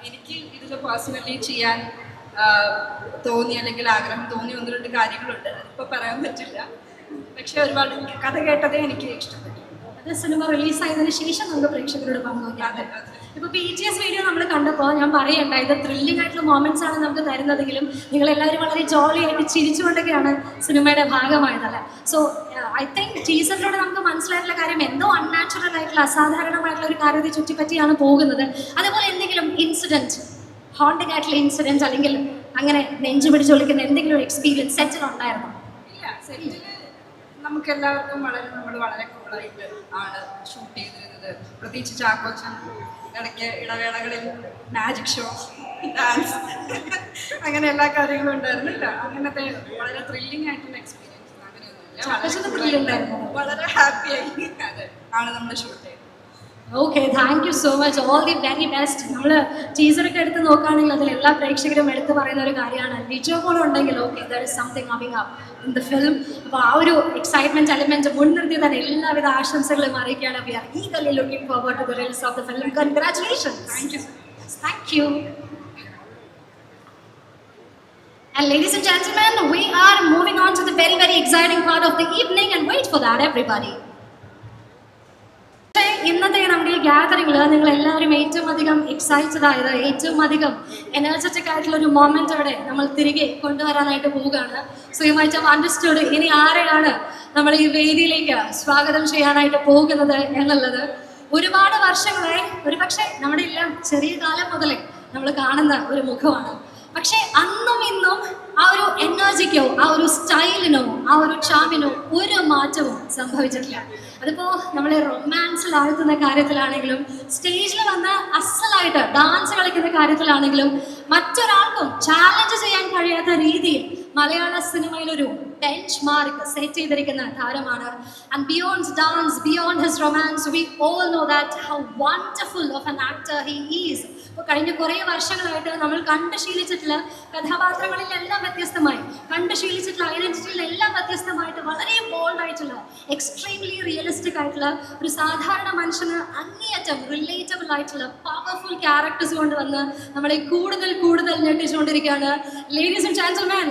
എനിക്ക് ഇതിൽ പേഴ്സണലി ചെയ്യാൻ തോന്നി അല്ലെങ്കിൽ ആഗ്രഹം തോന്നി 1-2 കാര്യങ്ങളുണ്ട്, അതിപ്പോൾ പറയാൻ പറ്റില്ല. പക്ഷേ ഒരുപാട് കഥ കേട്ടതേ എനിക്ക് ഇഷ്ടപ്പെട്ടു. അത് സിനിമ റിലീസായതിനു ശേഷം നമുക്ക് പ്രേക്ഷകരോട് പങ്കുവയ്ക്കാം. ഇപ്പോൾ BTS വീഡിയോ നമ്മൾ കണ്ടപ്പോൾ ഞാൻ പറയണ്ട, ഇത് ത്രില്ലിംഗ് ആയിട്ടുള്ള മൊമെന്റ്സ് ആണ് നമുക്ക് തരുന്നതെങ്കിലും നിങ്ങളെല്ലാവരും വളരെ ജോളി ആയിട്ട് ചിരിച്ചുകൊണ്ടൊക്കെയാണ് സിനിമയുടെ ഭാഗമായതല്ലേ. സോ ഐ തിങ്ക് ടീച്ചറിലൂടെ നമുക്ക് മനസ്സിലായിട്ടുള്ള കാര്യം എന്തോ അൺനാച്ചുറൽ ആയിട്ടുള്ള അസാധാരണമായിട്ടുള്ള ഒരു കാര്യത്തെ ചുറ്റിപ്പറ്റിയാണ് പോകുന്നത്. അതേപോലെ എന്തെങ്കിലും ഇൻസിഡന്റ്, ഹോണ്ടിങ് ആയിട്ടുള്ള ഇൻസിഡന്റ് അല്ലെങ്കിൽ അങ്ങനെ നെഞ്ചു പിടിച്ചൊളിക്കുന്ന എന്തെങ്കിലും എക്സ്പീരിയൻസ് സെറ്റിൽ ഉണ്ടായിരുന്നോ? ഇല്ല, സെറ്റില് നമുക്ക് എല്ലാവർക്കും നമ്മൾ വളരെ കൂളായിട്ട് ആണ് ഷൂട്ട് ചെയ്തിരുന്നത്. പ്രത്യേകിച്ച് ചാക്കോച്ചൻ ഇടയ്ക്ക് ഇടവേളകളിൽ മാജിക് ഷോ, ഡാൻസ് അങ്ങനെ എല്ലാ കാര്യങ്ങളും ഉണ്ടായിരുന്നില്ല. അങ്ങനത്തെ വളരെ ത്രില്ലിംഗ് ആയിട്ടുള്ള എക്സ്പീരിയൻസ് ചാക്കോച്ചന് thrill ഉണ്ടായിരുന്നോ? വളരെ ഹാപ്പിയായി അതെ ആണ് നമ്മൾ ഷൂട്ട് ചെയ്തത്. Okay, thank you so much, all the very best. നമ്മൾ ടീച്ചറൊക്കെ എടുത്ത് നോക്കുകയാണെങ്കിൽ അതിൽ എല്ലാ പ്രേക്ഷകരും എടുത്ത് പറയുന്ന ഒരു കാര്യമാണ് ലിജോ മോൾ ഉണ്ടെങ്കിൽ okay there is something coming up in the film. അപ്പോൾ ആ ഒരു എക്സൈറ്റ്മെന്റ് എലിമെന്റ് മുൻനിർത്തി തന്നെ എല്ലാവിധ ആശംസകളും അറിയിക്കുകയാണ്. We are eagerly looking forward to the release of the film. Congratulations. Thank you. Thank you. And ladies and gentlemen, we are moving on to the very, very exciting part of the evening, and wait for that, everybody. ഇന്നത്തെ നമ്മുടെ ഈ ഗ്യാതറിംഗിൽ നിങ്ങൾ എല്ലാവരും ഏറ്റവും അധികം excited ആയത്, ഏറ്റവും അധികം എനർജറ്റിക് ആയിട്ടുള്ള ഒരു മൊമെന്റ് അവിടെ നമ്മൾ തിരികെ കൊണ്ടുവരാനായിട്ട് പോവുകയാണ്. So you might have understood ഇനി ആരെയാണ് നമ്മൾ ഈ വേദിയിലേക്ക് സ്വാഗതം ചെയ്യാനായിട്ട് പോകുന്നത് എന്നുള്ളത്. ഒരുപാട് വർഷങ്ങളായി, ഒരുപക്ഷെ നമ്മുടെ എല്ലാം ചെറിയ കാലം മുതലേ നമ്മൾ കാണുന്ന ഒരു മുഖമാണ്. പക്ഷെ അന്നും ഇന്നും ആ ഒരു എനർജിക്കോ ആ ഒരു സ്റ്റൈലിനോ ആ ഒരു ചാമിനോ ഒരു മാറ്റവും സംഭവിച്ചിട്ടില്ല. അതിപ്പോ നമ്മളെ റൊമാൻസിൽ ആഴ്ത്തുന്ന കാര്യത്തിലാണെങ്കിലും സ്റ്റേജിൽ വന്ന് അസലായിട്ട് ഡാൻസ് കളിക്കുന്ന കാര്യത്തിലാണെങ്കിലും മറ്റൊരാൾക്കും ചാലഞ്ച് ചെയ്യാൻ കഴിയാത്ത രീതിയിൽ മലയാള സിനിമയിലൊരു ബെഞ്ച് മാർക്ക് സെറ്റ് ചെയ്തിരിക്കുന്ന താരമാണ്. And beyond dance, beyond his romance, we all know that how wonderful of an actor he is. ഇപ്പോൾ കഴിഞ്ഞ കുറേ വർഷങ്ങളായിട്ട് നമ്മൾ കണ്ടു ശീലിച്ചിട്ടുള്ള കഥാപാത്രങ്ങളിലെല്ലാം വ്യത്യസ്തമായി, കണ്ടു ശീലിച്ചിട്ടുള്ള ഐഡന്റിറ്റിയിലെല്ലാം വ്യത്യസ്തമായിട്ട് വളരെ ബോൾഡ് ആയിട്ടുള്ള, എക്സ്ട്രീംലി റിയലിസ്റ്റിക് ആയിട്ടുള്ള ഒരു സാധാരണ മനുഷ്യന് അങ്ങേയറ്റം റിലേറ്റബിൾ ആയിട്ടുള്ള പവർഫുൾ ക്യാരക്ടേഴ്സ് കൊണ്ടുവന്ന് നമ്മളെ കൂടുതൽ കൂടുതൽ ഞെട്ടിച്ചുകൊണ്ടിരിക്കുകയാണ്. Ladies and gentlemen,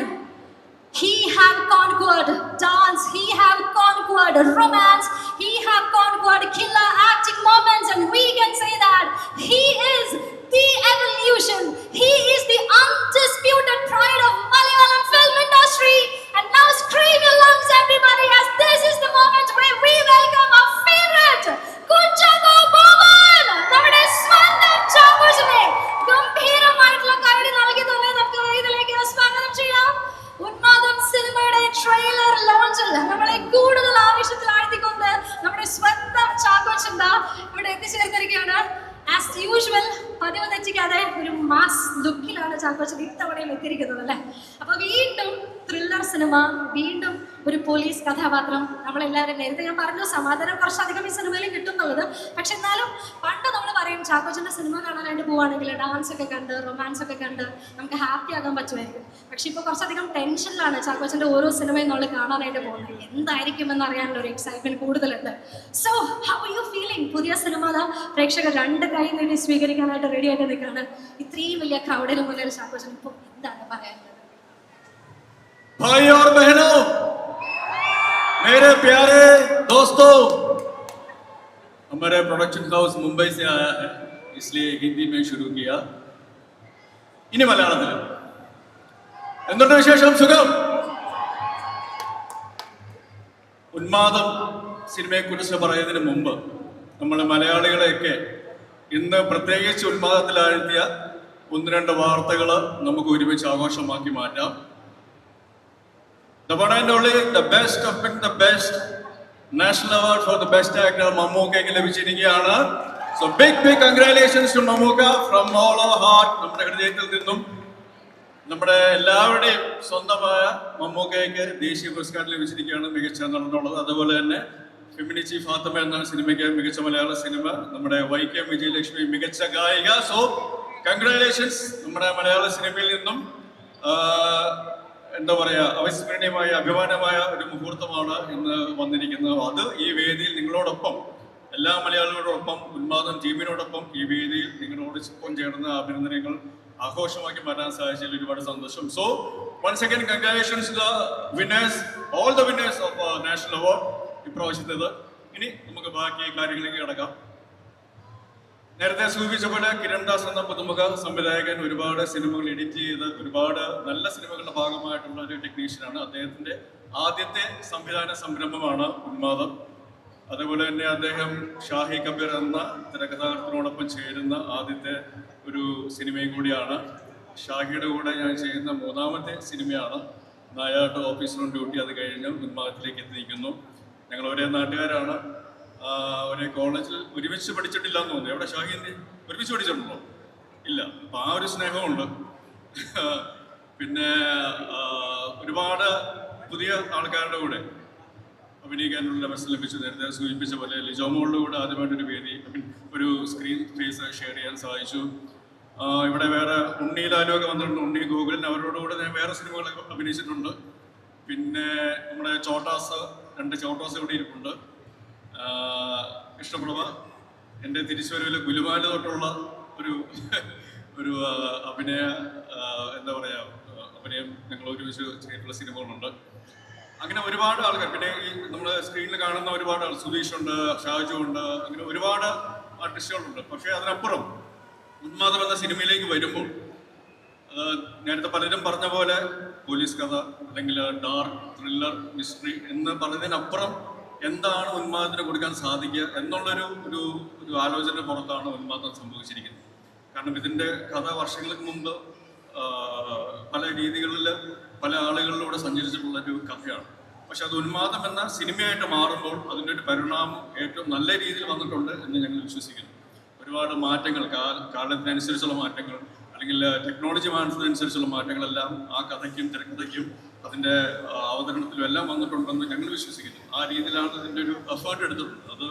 he have conquered dance, he have conquered romance, he have conquered killer acting moments, and we can say that he is the evolution, he is the undisputed pride of Malayalam film industry. And now scream your lungs everybody, as this is the moment where we welcome our favorite Kunchago Boman. നമ്മുടെ സ്വന്തം ചാക്കോച്ചനെ ഗംഭീരമായിട്ടുള്ള കൈഡി നൽകി തന്നെ നമുക്ക് ഇതിലേക്ക് സ്വാഗതം ചെയ്യാം. ഉന്മാദം സിനിമയുടെ ട്രെയിലർ ലോഞ്ചിൽ നമ്മളെ കൂടുതൽ ആവേശത്തിലാഴ്ത്തിക്കൊണ്ട് നമ്മുടെ സ്വന്തം ചാക്കോച്ചൻ ഇവിടെ എത്തിച്ചേർന്നിരിക്കുകയാണ്. ആസ് യൂഷ്വൽ പതിവ് തെറ്റിക്കാതെ ഒരു മാസ് ലുക്കിലാണ് ചാക്കോച്ചൻ ഇത്തവണയും എത്തിയിരിക്കുന്നത് അല്ലേ. അപ്പൊ വീണ്ടും ത്രില്ലർ സിനിമ, വീണ്ടും ഒരു പോലീസ് കഥാപാത്രം. നമ്മളെല്ലാവരും നേരത്തെ ഞാൻ പറഞ്ഞു സമാധാനം കുറച്ചധികം ഈ സിനിമയിൽ കിട്ടുന്നുള്ളത്. പക്ഷെ എന്നാലും പണ്ട് നമ്മൾ പറയും ചാക്കോച്ചൻ്റെ സിനിമ കാണാനായിട്ട് പോവുകയാണെങ്കിൽ ഡാൻസ് ഒക്കെ കണ്ട് റൊമാൻസ് ഒക്കെ കണ്ട് നമുക്ക് ഹാപ്പി ആകാൻ പറ്റുമായിരിക്കും. പക്ഷെ ഇപ്പോൾ കുറച്ചധികം ടെൻഷനിലാണ് ചാക്കോച്ചൻ്റെ ഓരോ സിനിമയും നമ്മൾ കാണാനായിട്ട് പോകുന്നത്. എന്തായിരിക്കും എന്നറിയാനുള്ള ഒരു എക്സൈറ്റ്മെന്റ് കൂടുതലുണ്ട്. So how are you feeling? പുതിയ സിനിമ പ്രേക്ഷകർ രണ്ട് കൈ നീട്ടി സ്വീകരിക്കാനായിട്ട് റെഡി ആയിട്ട് നിൽക്കുകയാണ്. ഇത്രയും വലിയ ക്രൗഡിന് മുന്നിൽ ചാക്കോച്ചൻ ഇപ്പോൾ എന്താണ് പറയാനുള്ളത്? भाई और बहनों, मेरे प्यारे दोस्तों, हमारे प्रोडक्शन हाउस मुंबई से आया है, इसलिए हिंदी में शुरू किया. इനി മലയാളത്തിൽ എന്തുണ്ട് വിശേഷം? സുഖം? ഉന്മാദം സിനിമയെക്കുറിച്ച് പറയുന്നതിന് മുമ്പ് നമ്മൾ മലയാളികളെയൊക്കെ ഇന്ന് പ്രത്യേകിച്ച് ഉന്മാദത്തിലാഴ്ത്തിയ ഒന്ന് രണ്ട് വാർത്തകൾ നമുക്ക് ഒരുമിച്ച് ആഘോഷമാക്കി മാറ്റാം. The one and only, the best of the best, national award for the best actor മമ്മൂക്കയ്ക്ക് ലഭിച്ചിരിക്കുകയാണ്. So big congratulations to Mammookka from all our heart. നമ്മുടെ ഹൃദയത്തിൽ നിന്നും നമ്മുടെ എല്ലാവരുടെയും സ്വന്തമായ മമ്മൂക്കയ്ക്ക് ദേശീയ പുരസ്കാരം ലഭിച്ചിരിക്കുകയാണ് മികച്ച നടനുള്ളത്. അതുപോലെ തന്നെ ഫെമിനിച്ചി ഫാത്തിമ എന്ന സിനിമയ്ക്ക് മികച്ച മലയാള സിനിമ, നമ്മുടെ വൈക്കം വിജയലക്ഷ്മി മികച്ച ഗായിക. So congratulations. നമ്മുടെ മലയാള സിനിമയിൽ നിന്നും എന്താ പറയുക, അവിസ്മരണീയമായ അഭിമാനമായ ഒരു മുഹൂർത്തമാണ് ഇന്ന് വന്നിരിക്കുന്നത്. അത് ഈ വേദിയിൽ നിങ്ങളോടൊപ്പം, എല്ലാ മലയാളികളോടൊപ്പം, ഉന്മാദം ടീമിനോടൊപ്പം ഈ വേദിയിൽ നിങ്ങളോട് ഒപ്പം ചേർന്ന് അഭിനന്ദനങ്ങൾ ആഘോഷമാക്കി മാറ്റാൻ സാധിച്ചതിൽ ഒരുപാട് സന്തോഷം. So once again congratulations to the winners, all the winners of national award ഇപ്രാവശ്യത്തേത്. ഇനി നമുക്ക് ബാക്കി കാര്യങ്ങളിലേക്ക് കിടക്കാം. നേരത്തെ സൂചിപ്പിച്ച പോലെ കിരൺ ദാസ് എന്ന പുതുമുഖ സംവിധായകൻ ഒരുപാട് സിനിമകൾ എഡിറ്റ് ചെയ്ത് ഒരുപാട് നല്ല സിനിമകളുടെ ഭാഗമായിട്ടുള്ള ഒരു ടെക്നീഷ്യനാണ്. അദ്ദേഹത്തിന്റെ ആദ്യത്തെ സംവിധാന സംരംഭമാണ് ഉന്മാദം. അതുപോലെ തന്നെ അദ്ദേഹം ഷാഹി കബീർ എന്ന തിരക്കഥാകൃത്തിനോടൊപ്പം ചേരുന്ന ആദ്യത്തെ ഒരു സിനിമയും കൂടിയാണ്. ഷാഹിയുടെ കൂടെ ഞാൻ ചെയ്യുന്ന മൂന്നാമത്തെ സിനിമയാണ് നായാട്ട് ഓഫീസർ ഓൺ ഡ്യൂട്ടി. അത് കഴിഞ്ഞ് ഉന്മാദത്തിലേക്ക് എത്തിയിരിക്കുന്നു. ഞങ്ങൾ ഒരേ നാട്ടുകാരാണ്, ഒരേ കോളേജിൽ ഒരുമിച്ച് പഠിച്ചിട്ടില്ല എന്ന് തോന്നുന്നു. എവിടെ ഷാഹിന്റെ ഒരുമിച്ച് പഠിച്ചിട്ടുണ്ടോ? ഇല്ല. അപ്പം ആ ഒരു സ്നേഹമുണ്ട്. പിന്നെ ഒരുപാട് പുതിയ ആൾക്കാരുടെ കൂടെ അഭിനയിക്കാനുള്ള അവസരം ലഭിച്ചു. നേരത്തെ സൂചിപ്പിച്ച പോലെ ലിജോമോളുടെ കൂടെ ആദ്യമായിട്ടൊരു വേദി ഒരു സ്ക്രീൻ സ്പേസ് ഷെയർ ചെയ്യാൻ സാധിച്ചു. ഇവിടെ വേറെ ഉണ്ണി ലാലുവൊക്കെ വന്നിട്ടുണ്ട്, ഉണ്ണി ഗോകുലൻ, അവരോട് കൂടെ ഞാൻ വേറെ സിനിമകളൊക്കെ അഭിനയിച്ചിട്ടുണ്ട്. പിന്നെ നമ്മുടെ ചോട്ടാസ്, 2 ചോട്ടാസ് ഇവിടെ ഇരിപ്പുണ്ട്. ഇഷ്ടപ്രഭ എൻ്റെ തിരിച്ചുവരവിൽ ഗുലുമാല തൊട്ടുള്ള ഒരു അഭിനയ എന്താ പറയുക അഭിനയം ഞങ്ങൾ ഒരുമിച്ച് ചെയ്തിട്ടുള്ള സിനിമകളുണ്ട്. അങ്ങനെ ഒരുപാട് ആൾക്കാർ, പിന്നെ ഈ നമ്മൾ സ്ക്രീനിൽ കാണുന്ന ഒരുപാട് ആൾ, സുധീഷുണ്ട്, ഷാജു ഉണ്ട്, അങ്ങനെ ഒരുപാട് ആർട്ടിസ്റ്റുകളുണ്ട്. പക്ഷേ അതിനപ്പുറം ഉന്മാദം എന്ന സിനിമയിലേക്ക് വരുമ്പോൾ നേരത്തെ പലരും പറഞ്ഞ പോലെ പോലീസ് കഥ അല്ലെങ്കിൽ ഡാർക്ക് ത്രില്ലർ മിസ്റ്ററി എന്ന് പറഞ്ഞതിനപ്പുറം എന്താണ് ഉന്മാദത്തിന് കൊടുക്കാൻ സാധിക്കുക എന്നുള്ളൊരു ഒരു ആലോചന പുറത്താണ് ഉന്മാദം സംഭവിച്ചിരിക്കുന്നത്. കാരണം ഇതിൻ്റെ കഥ വർഷങ്ങൾക്ക് മുമ്പ് പല രീതികളിൽ പല ആളുകളിലൂടെ സഞ്ചരിച്ചിട്ടുള്ള ഒരു കഥയാണ്. പക്ഷെ അത് ഉന്മാദം എന്ന സിനിമയായിട്ട് മാറുമ്പോൾ അതിൻ്റെ ഒരു പരിണാമം ഏറ്റവും നല്ല രീതിയിൽ വന്നിട്ടുണ്ട് എന്ന് ഞങ്ങൾ വിശ്വസിക്കുന്നു. ഒരുപാട് മാറ്റങ്ങൾ, കാലത്തിനനുസരിച്ചുള്ള മാറ്റങ്ങൾ അല്ലെങ്കിൽ ടെക്നോളജി മാറുന്നതിനനുസരിച്ചുള്ള മാറ്റങ്ങളെല്ലാം ആ കഥയ്ക്കും തിരക്കഥയ്ക്കും അതിൻ്റെ അവതരണത്തിലും എല്ലാം വന്നിട്ടുണ്ടെന്ന് ഞങ്ങൾ വിശ്വസിക്കുന്നു. ആ രീതിയിലാണ് ഇതിൻ്റെ ഒരു എഫേർട്ട് എടുത്തിട്ടുള്ളത്. അത്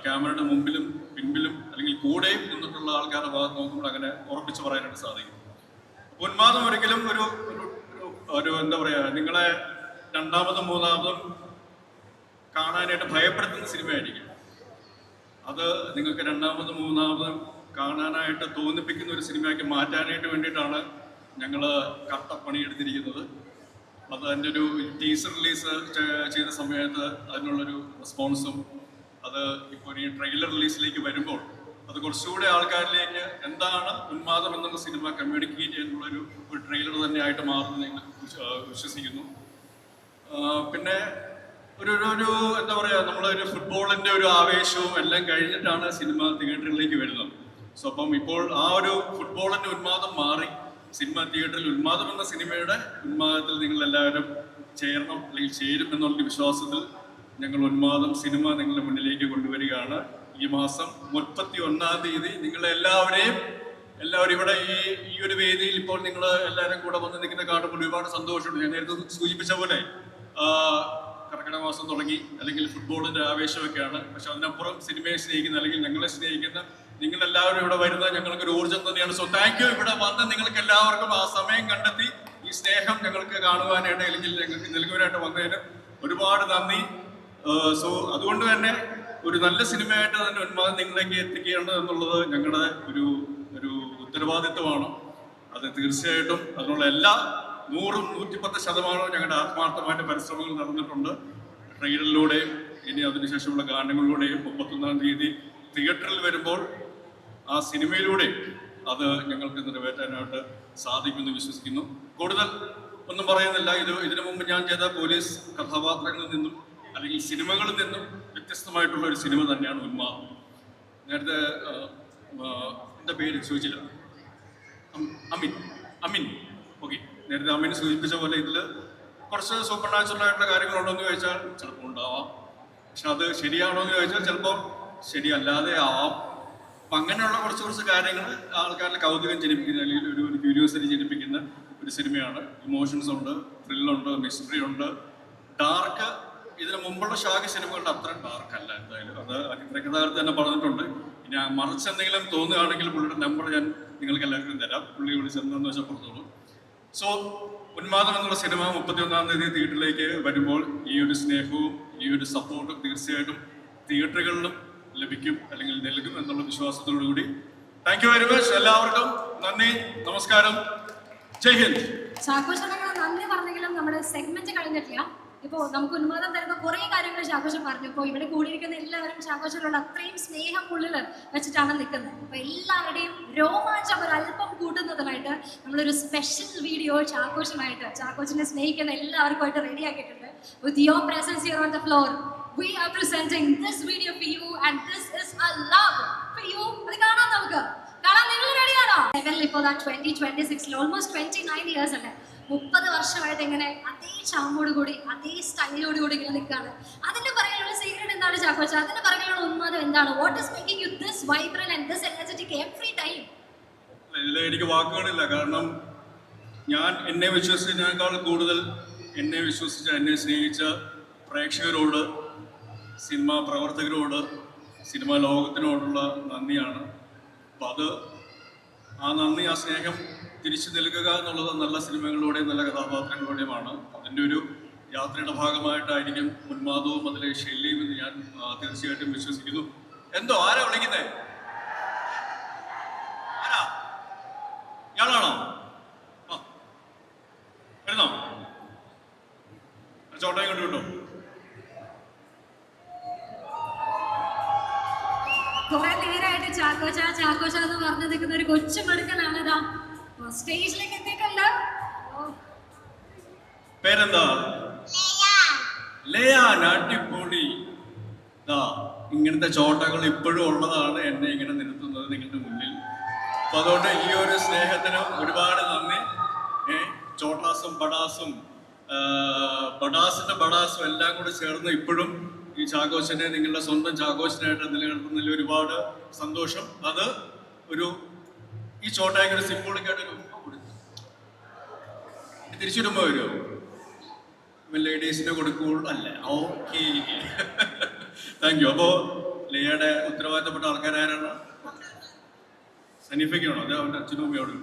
ക്യാമറയുടെ മുമ്പിലും പിൻപിലും അല്ലെങ്കിൽ കൂടെയും നിന്നിട്ടുള്ള ആൾക്കാരുടെ ഭാഗത്ത് നോക്കുമ്പോൾ അങ്ങനെ ഉറപ്പിച്ച് പറയാനായിട്ട് സാധിക്കും. ഉന്മാദം ഒരിക്കലും ഒരു എന്താ പറയുക, നിങ്ങളെ രണ്ടാമതും മൂന്നാമതും കാണാനായിട്ട് ഭയപ്പെടുത്തുന്ന സിനിമയായിരിക്കും. അത് നിങ്ങൾക്ക് രണ്ടാമതും മൂന്നാമതും കാണാനായിട്ട് തോന്നിപ്പിക്കുന്ന ഒരു സിനിമയാക്കി മാറ്റാനായിട്ട് വേണ്ടിയിട്ടാണ് ഞങ്ങൾ കട്ടപ്പണി എടുത്തിരിക്കുന്നത്. അത് അതിൻ്റെ ഒരു ടീസർ റിലീസ് ചെയ്ത സമയത്ത് അതിനുള്ളൊരു റെസ്പോൺസും അത് ഇപ്പോൾ ഈ ട്രെയിലർ റിലീസിലേക്ക് വരുമ്പോൾ അത് കുറച്ചുകൂടെ ആൾക്കാരിലേക്ക് എന്താണ് ഉന്മാദം എന്നുള്ള സിനിമ കമ്മ്യൂണിക്കേറ്റ് ചെയ്യാനുള്ളൊരു ട്രെയിലർ തന്നെയായിട്ട് മാറുമെന്ന് ഞങ്ങൾ വിശ്വസിക്കുന്നു. പിന്നെ ഒരു എന്താ പറയുക, നമ്മളൊരു ഫുട്ബോളിൻ്റെ ഒരു ആവേശവും എല്ലാം കഴിഞ്ഞിട്ടാണ് സിനിമ തിയേറ്ററിലേക്ക് വരുന്നത്. സോ അപ്പം ഇപ്പോൾ ആ ഒരു ഫുട്ബോളിൻ്റെ ഉന്മാദം മാറി സിനിമ തിയേറ്ററിൽ ഉന്മാദം എന്ന സിനിമയുടെ ഉന്മാദത്തിൽ നിങ്ങളെല്ലാവരും ചേരണം അല്ലെങ്കിൽ ചേരും എന്നുള്ളൊരു വിശ്വാസത്തിൽ ഞങ്ങൾ ഉന്മാദം സിനിമ നിങ്ങളുടെ മുന്നിലേക്ക് കൊണ്ടുവരികയാണ്. ഈ മാസം 31-ാം തീയതി നിങ്ങളെല്ലാവരും ഇവിടെ ഈ ഒരു വേദിയിൽ ഇപ്പോൾ നിങ്ങൾ എല്ലാവരും കൂടെ വന്ന് നിൽക്കുന്ന കാണുമ്പോൾ ഒരുപാട് സന്തോഷമുണ്ട്. ഞാൻ നേരത്തെ സൂചിപ്പിച്ച പോലെ കർക്കിടക മാസം തുടങ്ങി അല്ലെങ്കിൽ ഫുട്ബോളിൻ്റെ ആവേശമൊക്കെയാണ്. പക്ഷെ അതിനപ്പുറം സിനിമയെ സ്നേഹിക്കുന്ന അല്ലെങ്കിൽ ഞങ്ങളെ സ്നേഹിക്കുന്ന നിങ്ങളെല്ലാവരും ഇവിടെ വരുന്നത് ഞങ്ങൾക്കൊരു ഊർജ്ജം തന്നെയാണ്. So thank U. ഇവിടെ വന്ന് നിങ്ങൾക്ക് എല്ലാവർക്കും ആ സമയം കണ്ടെത്തി ഈ സ്നേഹം ഞങ്ങൾക്ക് കാണുവാനായിട്ട് അല്ലെങ്കിൽ ഞങ്ങൾക്ക് നൽകുവാനായിട്ട് വന്നതിന് ഒരുപാട് നന്ദി. സോ അതുകൊണ്ട് തന്നെ ഒരു നല്ല സിനിമയായിട്ട് തന്നെ ഉന്മാദം നിങ്ങളിലേക്ക് എത്തിക്കേണ്ടത് എന്നുള്ളത് ഞങ്ങളുടെ ഒരു ഉത്തരവാദിത്വമാണ്. അത് തീർച്ചയായിട്ടും അതിനുള്ള എല്ലാ 100-110% ഞങ്ങളുടെ ആത്മാർത്ഥമായിട്ട് പരിശ്രമങ്ങൾ നടന്നിട്ടുണ്ട്. ട്രെയിലറിലൂടെയും ഇനി അതിനുശേഷമുള്ള ഗാനങ്ങളിലൂടെയും 31-ാം തീയതി തിയേറ്ററിൽ വരുമ്പോൾ ആ സിനിമയിലൂടെ അത് ഞങ്ങൾക്ക് നിറവേറ്റാനായിട്ട് സാധിക്കുമെന്ന് വിശ്വസിക്കുന്നു. കൂടുതൽ ഒന്നും പറയുന്നില്ല. ഇതിനു മുമ്പ് ഞാൻ ചെയ്ത പോലീസ് കഥാപാത്രങ്ങളിൽ നിന്നും അല്ലെങ്കിൽ സിനിമകളിൽ നിന്നും വ്യത്യസ്തമായിട്ടുള്ള ഒരു സിനിമ തന്നെയാണ് ഉന്മാദം. നേരത്തെ എൻ്റെ പേര് ചോദിച്ചില്ല, അമിൻ. ഓക്കെ, നേരത്തെ അമിൻ സൂചിപ്പിച്ച പോലെ ഇതിൽ കുറച്ച് സൂപ്പർ നാച്ചുറൽ ആയിട്ടുള്ള കാര്യങ്ങളുണ്ടോ എന്ന് ചോദിച്ചാൽ ചിലപ്പോൾ ഉണ്ടാവാം. പക്ഷെ അത് ശരിയാണോ എന്ന് ചോദിച്ചാൽ ചിലപ്പോൾ ശരിയല്ലാതെ ആവാം. അപ്പം അങ്ങനെയുള്ള കുറച്ച് കാര്യങ്ങൾ ആൾക്കാരുടെ കൗതുകം ജനിപ്പിക്കുന്ന അല്ലെങ്കിൽ ഒരു ക്യൂരിയോസിറ്റി ജനിപ്പിക്കുന്ന ഒരു സിനിമയാണ്. ഇമോഷൻസ് ഉണ്ട്, ത്രില്ലുണ്ട്, മിസ്റ്ററി ഉണ്ട്, ഡാർക്ക്. ഇതിന് മുമ്പുള്ള ഷാഹി സിനിമകളുടെ അത്ര ഡാർക്ക് അല്ല എന്തായാലും. അത് തിരക്കഥാകൃത്ത് തന്നെ പറഞ്ഞിട്ടുണ്ട്. ഇനി മറിച്ച് എന്തെങ്കിലും തോന്നുകയാണെങ്കിൽ പുള്ളിയുടെ നമ്പർ ഞാൻ നിങ്ങൾക്ക് എല്ലാവർക്കും തരാം. പുള്ളി വിളിച്ചെന്താന്ന് വെച്ചാൽ പുറത്തോളൂ. സോ ഉന്മാദം എന്നുള്ള സിനിമ 31-ാം തീയതി തിയേറ്ററിലേക്ക് വരുമ്പോൾ ഈ ഒരു സ്നേഹവും ഈ ഒരു സപ്പോർട്ടും തീർച്ചയായിട്ടും തിയേറ്ററുകളിലും ലഭിക്കും അല്ലെങ്കിൽ നൽകും എന്നുള്ള വിശ്വാസത്തോടുകൂടി താങ്ക് യു വെരി മച്ച്. എല്ലാവർക്കും നന്ദി, നമസ്കാരം, ജയ് ഹിന്ദ്. ചാക്കോ ചേട്ടൻ നന്ദി പറഞ്ഞെങ്കിലും നമ്മുടെ സെഗ്മെന്റ് കഴിഞ്ഞിട്ടില്ല. ഇപ്പോൾ നമുക്ക് ഉന്മാദം തരുന്ന കുറേ കാര്യങ്ങൾ ചാക്കോച്ചൻ പറഞ്ഞു. ഇപ്പോൾ ഇവിടെ കൂടിയിരിക്കുന്ന എല്ലാവരും ചാക്കോച്ചനോട് അത്രയും സ്നേഹം ഉള്ളിൽ വെച്ചിട്ടാണ് നിൽക്കുന്നത്. അപ്പോൾ എല്ലാവരുടെയും രോമാഞ്ചം ഒരല്പം കൂട്ടുന്നതിനായിട്ട് നമ്മളൊരു സ്പെഷ്യൽ വീഡിയോ ചാക്കോച്ചനെ സ്നേഹിക്കുന്ന എല്ലാവർക്കുമായിട്ട് റെഡി ആക്കിയിട്ടുണ്ട്. With your presence here on the floor we are presenting this video for you, and this is a love for you. അത് കാണാം, നമുക്ക് കാണാൻ. നിങ്ങൾ റെഡിയാണോ? ഇപ്പോൾ 2026 ഓൾമോസ്റ്റ് 29 ഇയേഴ്സ് അല്ലേ, 30 വർഷമായിട്ട് ഇങ്ങനെ അതേ ചാമ്പോട് കൂടി അതേ സ്റ്റൈലോട് കൂടി ഇങ്ങനെ നിൽക്കുകയാണ്. അതിന്റെ പറയുന്ന സീക്രട്ട് എന്താണ് ചാക്കോച്ച? അതിന്റെ പറയുന്ന ഉന്മാദം എന്താണ്? What is making you this vibrant and this energetic every time? എനിക്ക് വാക്കുകളില്ല. കാരണം ഞാൻ എന്നെ വിശ്വസിച്ചതിനേക്കാൾ കൂടുതൽ എന്നെ വിശ്വസിച്ച, എന്നെ സ്നേഹിച്ച പ്രേക്ഷകരോട്, സിനിമാ പ്രവർത്തകരോട്, സിനിമാ ലോകത്തിനോടുള്ള നന്ദിയാണ്. അപ്പം ആ നന്ദി, ആ സ്നേഹം തിരിച്ചു നൽകുക എന്നുള്ളത് നല്ല സിനിമകളിലൂടെയും നല്ല കഥാപാത്രങ്ങളിലൂടെയുമാണ്. അതിൻ്റെ ഒരു യാത്രയുടെ ഭാഗമായിട്ടായിരിക്കും ഉന്മാദവും അതിലെ ശൈലിയും എന്ന് ഞാൻ തീർച്ചയായിട്ടും വിശ്വസിക്കുന്നു. എന്തോ ആരാ വിളിക്കുന്നേ? ആരാ? ഇയാളാണോ? ആ, വരുന്നോ? ചോട്ടയും കൊണ്ട് വിട്ടോ. കുറെ നേരമായിട്ട് ചാക്കോച്ച എന്ന് പറഞ്ഞു നിൽക്കുന്ന ഒരു കൊച്ചു മെടുക്കനാണ് ഇതാ സ്റ്റേജിലേക്ക് എത്തിയിട്ടുണ്ട്. പേരെന്താ? ലയാൻ. അടിപൊളി. ഇങ്ങനത്തെ ചോട്ടകൾ ഇപ്പോഴും ഉള്ളതാണ് എന്നെ ഇങ്ങനെ നിർത്തുന്നത് നിങ്ങളുടെ മുന്നിൽ. അപ്പൊ അതുകൊണ്ട് ഈ ഒരു സ്നേഹത്തിന് ഒരുപാട് നന്ദി. ചോട്ടാസും ബഡാസിന്റെ ബഡാസും എല്ലാം കൂടി ചേർന്ന് ഇപ്പോഴും ഈ ചാക്കോച്ചനെ നിങ്ങളുടെ സ്വന്തം ചാക്കോച്ചനായിട്ട് നിലനിർത്തുന്നതിൽ ഒരുപാട് സന്തോഷം. അത് ഈ ചോട്ടായ്ക്ക് ഒരു സിംബോളിക്കായിട്ട് ഒരു ഉമ്മ കൊടുത്തു. തിരിച്ചൊരുമ്മ വരുമോ? ലേഡീസിനെ കൊടുക്കുമ്പോൾ അല്ല. Okay, thank you. അപ്പോൾ ലിയയുടെ ഉത്തരവാദിത്തപ്പെട്ട ആൾക്കാരാരാണ്? സനീഫയ്ക്കാണോ? അതെ, അവൻ്റെ അച്ഛനും അമ്മയോട്.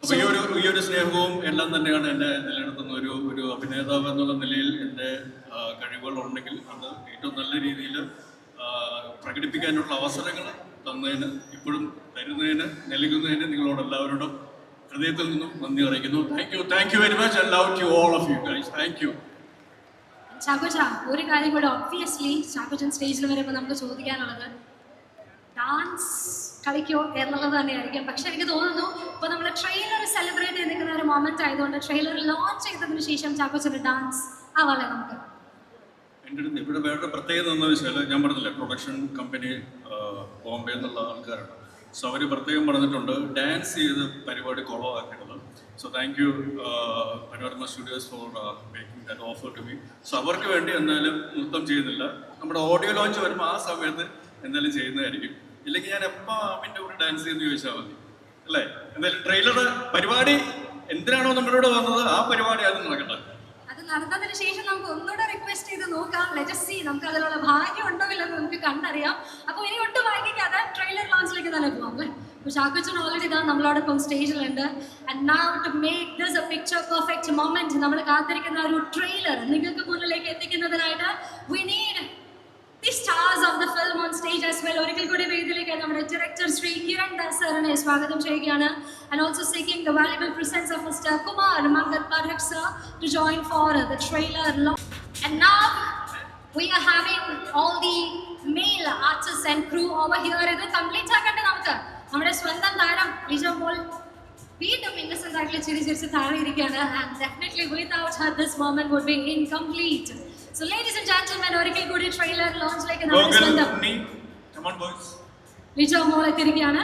അപ്പൊ ഈ ഒരു സ്നേഹവും എല്ലാം തന്നെയാണ് എന്നെ നിലനിർത്തുന്ന ഒരു അഭിനേതാവ് എന്നുള്ള നിലയിൽ എൻ്റെ കഴിവുകളുണ്ടെങ്കിൽ അത് ഏറ്റവും നല്ല രീതിയിൽ പ്രകടിപ്പിക്കാനുള്ള അവസരങ്ങൾ തന്നതിന്, ഇപ്പോഴും തരുന്നതിന്, നൽകുന്നതിന് നിങ്ങളോട് എല്ലാവരോടും ഹൃദയത്തിൽ നിന്നും നന്ദി അറിയിക്കുന്നു. Thank you very much. I love to all of you guys. Thank you. ചാക്കോച്ച, ഒരു കാര്യം കൂടെ ഒബ്വിയസ്ലി ചാക്കോച്ചൻ സ്റ്റേജിൽ വരുമ്പോൾ നമുക്ക് ചോദിക്കാനുള്ളത് ഡാൻസ് കളിക്കോ എന്നുള്ളത് തന്നെയായിരിക്കും. പക്ഷെ എനിക്ക് തോന്നുന്നു ഇപ്പൊ നമ്മൾ ട്രെയിലർ സെലിബ്രേറ്റ് ചെയ്ത് നിൽക്കുന്ന ഒരു മൊമെന്റ് ആയതുകൊണ്ട് ട്രെയിലർ ലോഞ്ച് ചെയ്തതിന് ശേഷം ചാക്കോച്ചന്റെ ഡാൻസ് ആവാല്ലേ നമുക്ക്? എൻ്റെ അടുത്ത് ഇവിടെ വേറെ പ്രത്യേകത എന്താണെന്ന് വെച്ചാൽ, ഞാൻ പറഞ്ഞില്ലേ പ്രൊഡക്ഷൻ കമ്പനി ബോംബെ എന്നുള്ള ആൾക്കാരാണ്. സോ അവർ പ്രത്യേകം പറഞ്ഞിട്ടുണ്ട് ഡാൻസ് ചെയ്ത് പരിപാടി കുളമാക്കേണ്ടത്. So thank you panorama Studios for making that offer to me. So അവർക്ക് വേണ്ടി എന്തായാലും നൃത്തം ചെയ്യുന്നില്ല. നമ്മുടെ ഓഡിയോ ലോഞ്ച് വരുമ്പോൾ ആ സമയത്ത് എന്തായാലും ചെയ്യുന്നതായിരിക്കും. ഇല്ലെങ്കിൽ ഞാൻ എപ്പോൾ അമ്മിൻ്റെ കൂടെ ഡാൻസ് ചെയ്യുന്ന ചോദിച്ചാൽ മതി അല്ലേ? എന്തായാലും ട്രെയിലർ പരിപാടി എന്തിനാണോ നമ്മളിവിടെ വന്നത് ആ പരിപാടി അത് നടക്കട്ടെ. അത് നടന്നതിന് ശേഷം നമുക്ക് ഒന്നുകൂടെ റിക്വസ്റ്റ് ചെയ്ത് നോക്കാം. ലെറ്റ് സീ, നമുക്ക് അതിനുള്ള ഭാഗ്യം ഉണ്ടോ ഇല്ലെന്ന് നമുക്ക് കണ്ടറിയാം. അപ്പോൾ ഇനി ഒട്ടും വൈകിക്കാതെ ട്രെയിലർ ലോഞ്ചിലേക്ക് തന്നെ പോകാം അല്ലേ? അപ്പോൾ ചാക്കോച്ചൻ ഓൾറെഡി ഇതാ നമ്മളോടൊപ്പം സ്റ്റേജിലുണ്ട്. And now to make this a picture perfect moment, നമ്മൾ കാത്തിരിക്കുന്ന ഒരു ട്രെയിലർ നിങ്ങൾക്ക് മുന്നിലേക്ക് എത്തിക്കുന്നതിനായിട്ട് we need the stars of the film on stage as well. ഒരിക്കൽ കൂടി വേദിയിലേക്ക് നമ്മുടെ ഡയറക്ടർ ശ്രീ കിരൺ ദാസ് സാറിനെ സ്വാഗതം ചെയ്യുകയാണ്. And also seeking the valuable presence of Mr. Kumar Mangal Parak sir to join for the trailer launch. And now we are having all the male artists and crew over here. ഇത് complete ആക്കട്ടെ നമുക്ക്. നമ്മുടെ സ്വന്തം താരം ലിജോ മോൾ വീണ്ടും ഇന്നസെന്റ് ആയിട്ടുള്ള ചിരിച്ച് താഴെ ഇരിക്കുകയാണ്. And definitely without her this moment would be incomplete. So ladies and gentlemen, ഒരിക്കൽ കൂടി ട്രെയിലർ ലോഞ്ചിലേക്ക് നമ്മുടെ സ്വന്തം ലിജോ മോൾ എത്തിയിരിക്കുകയാണ്.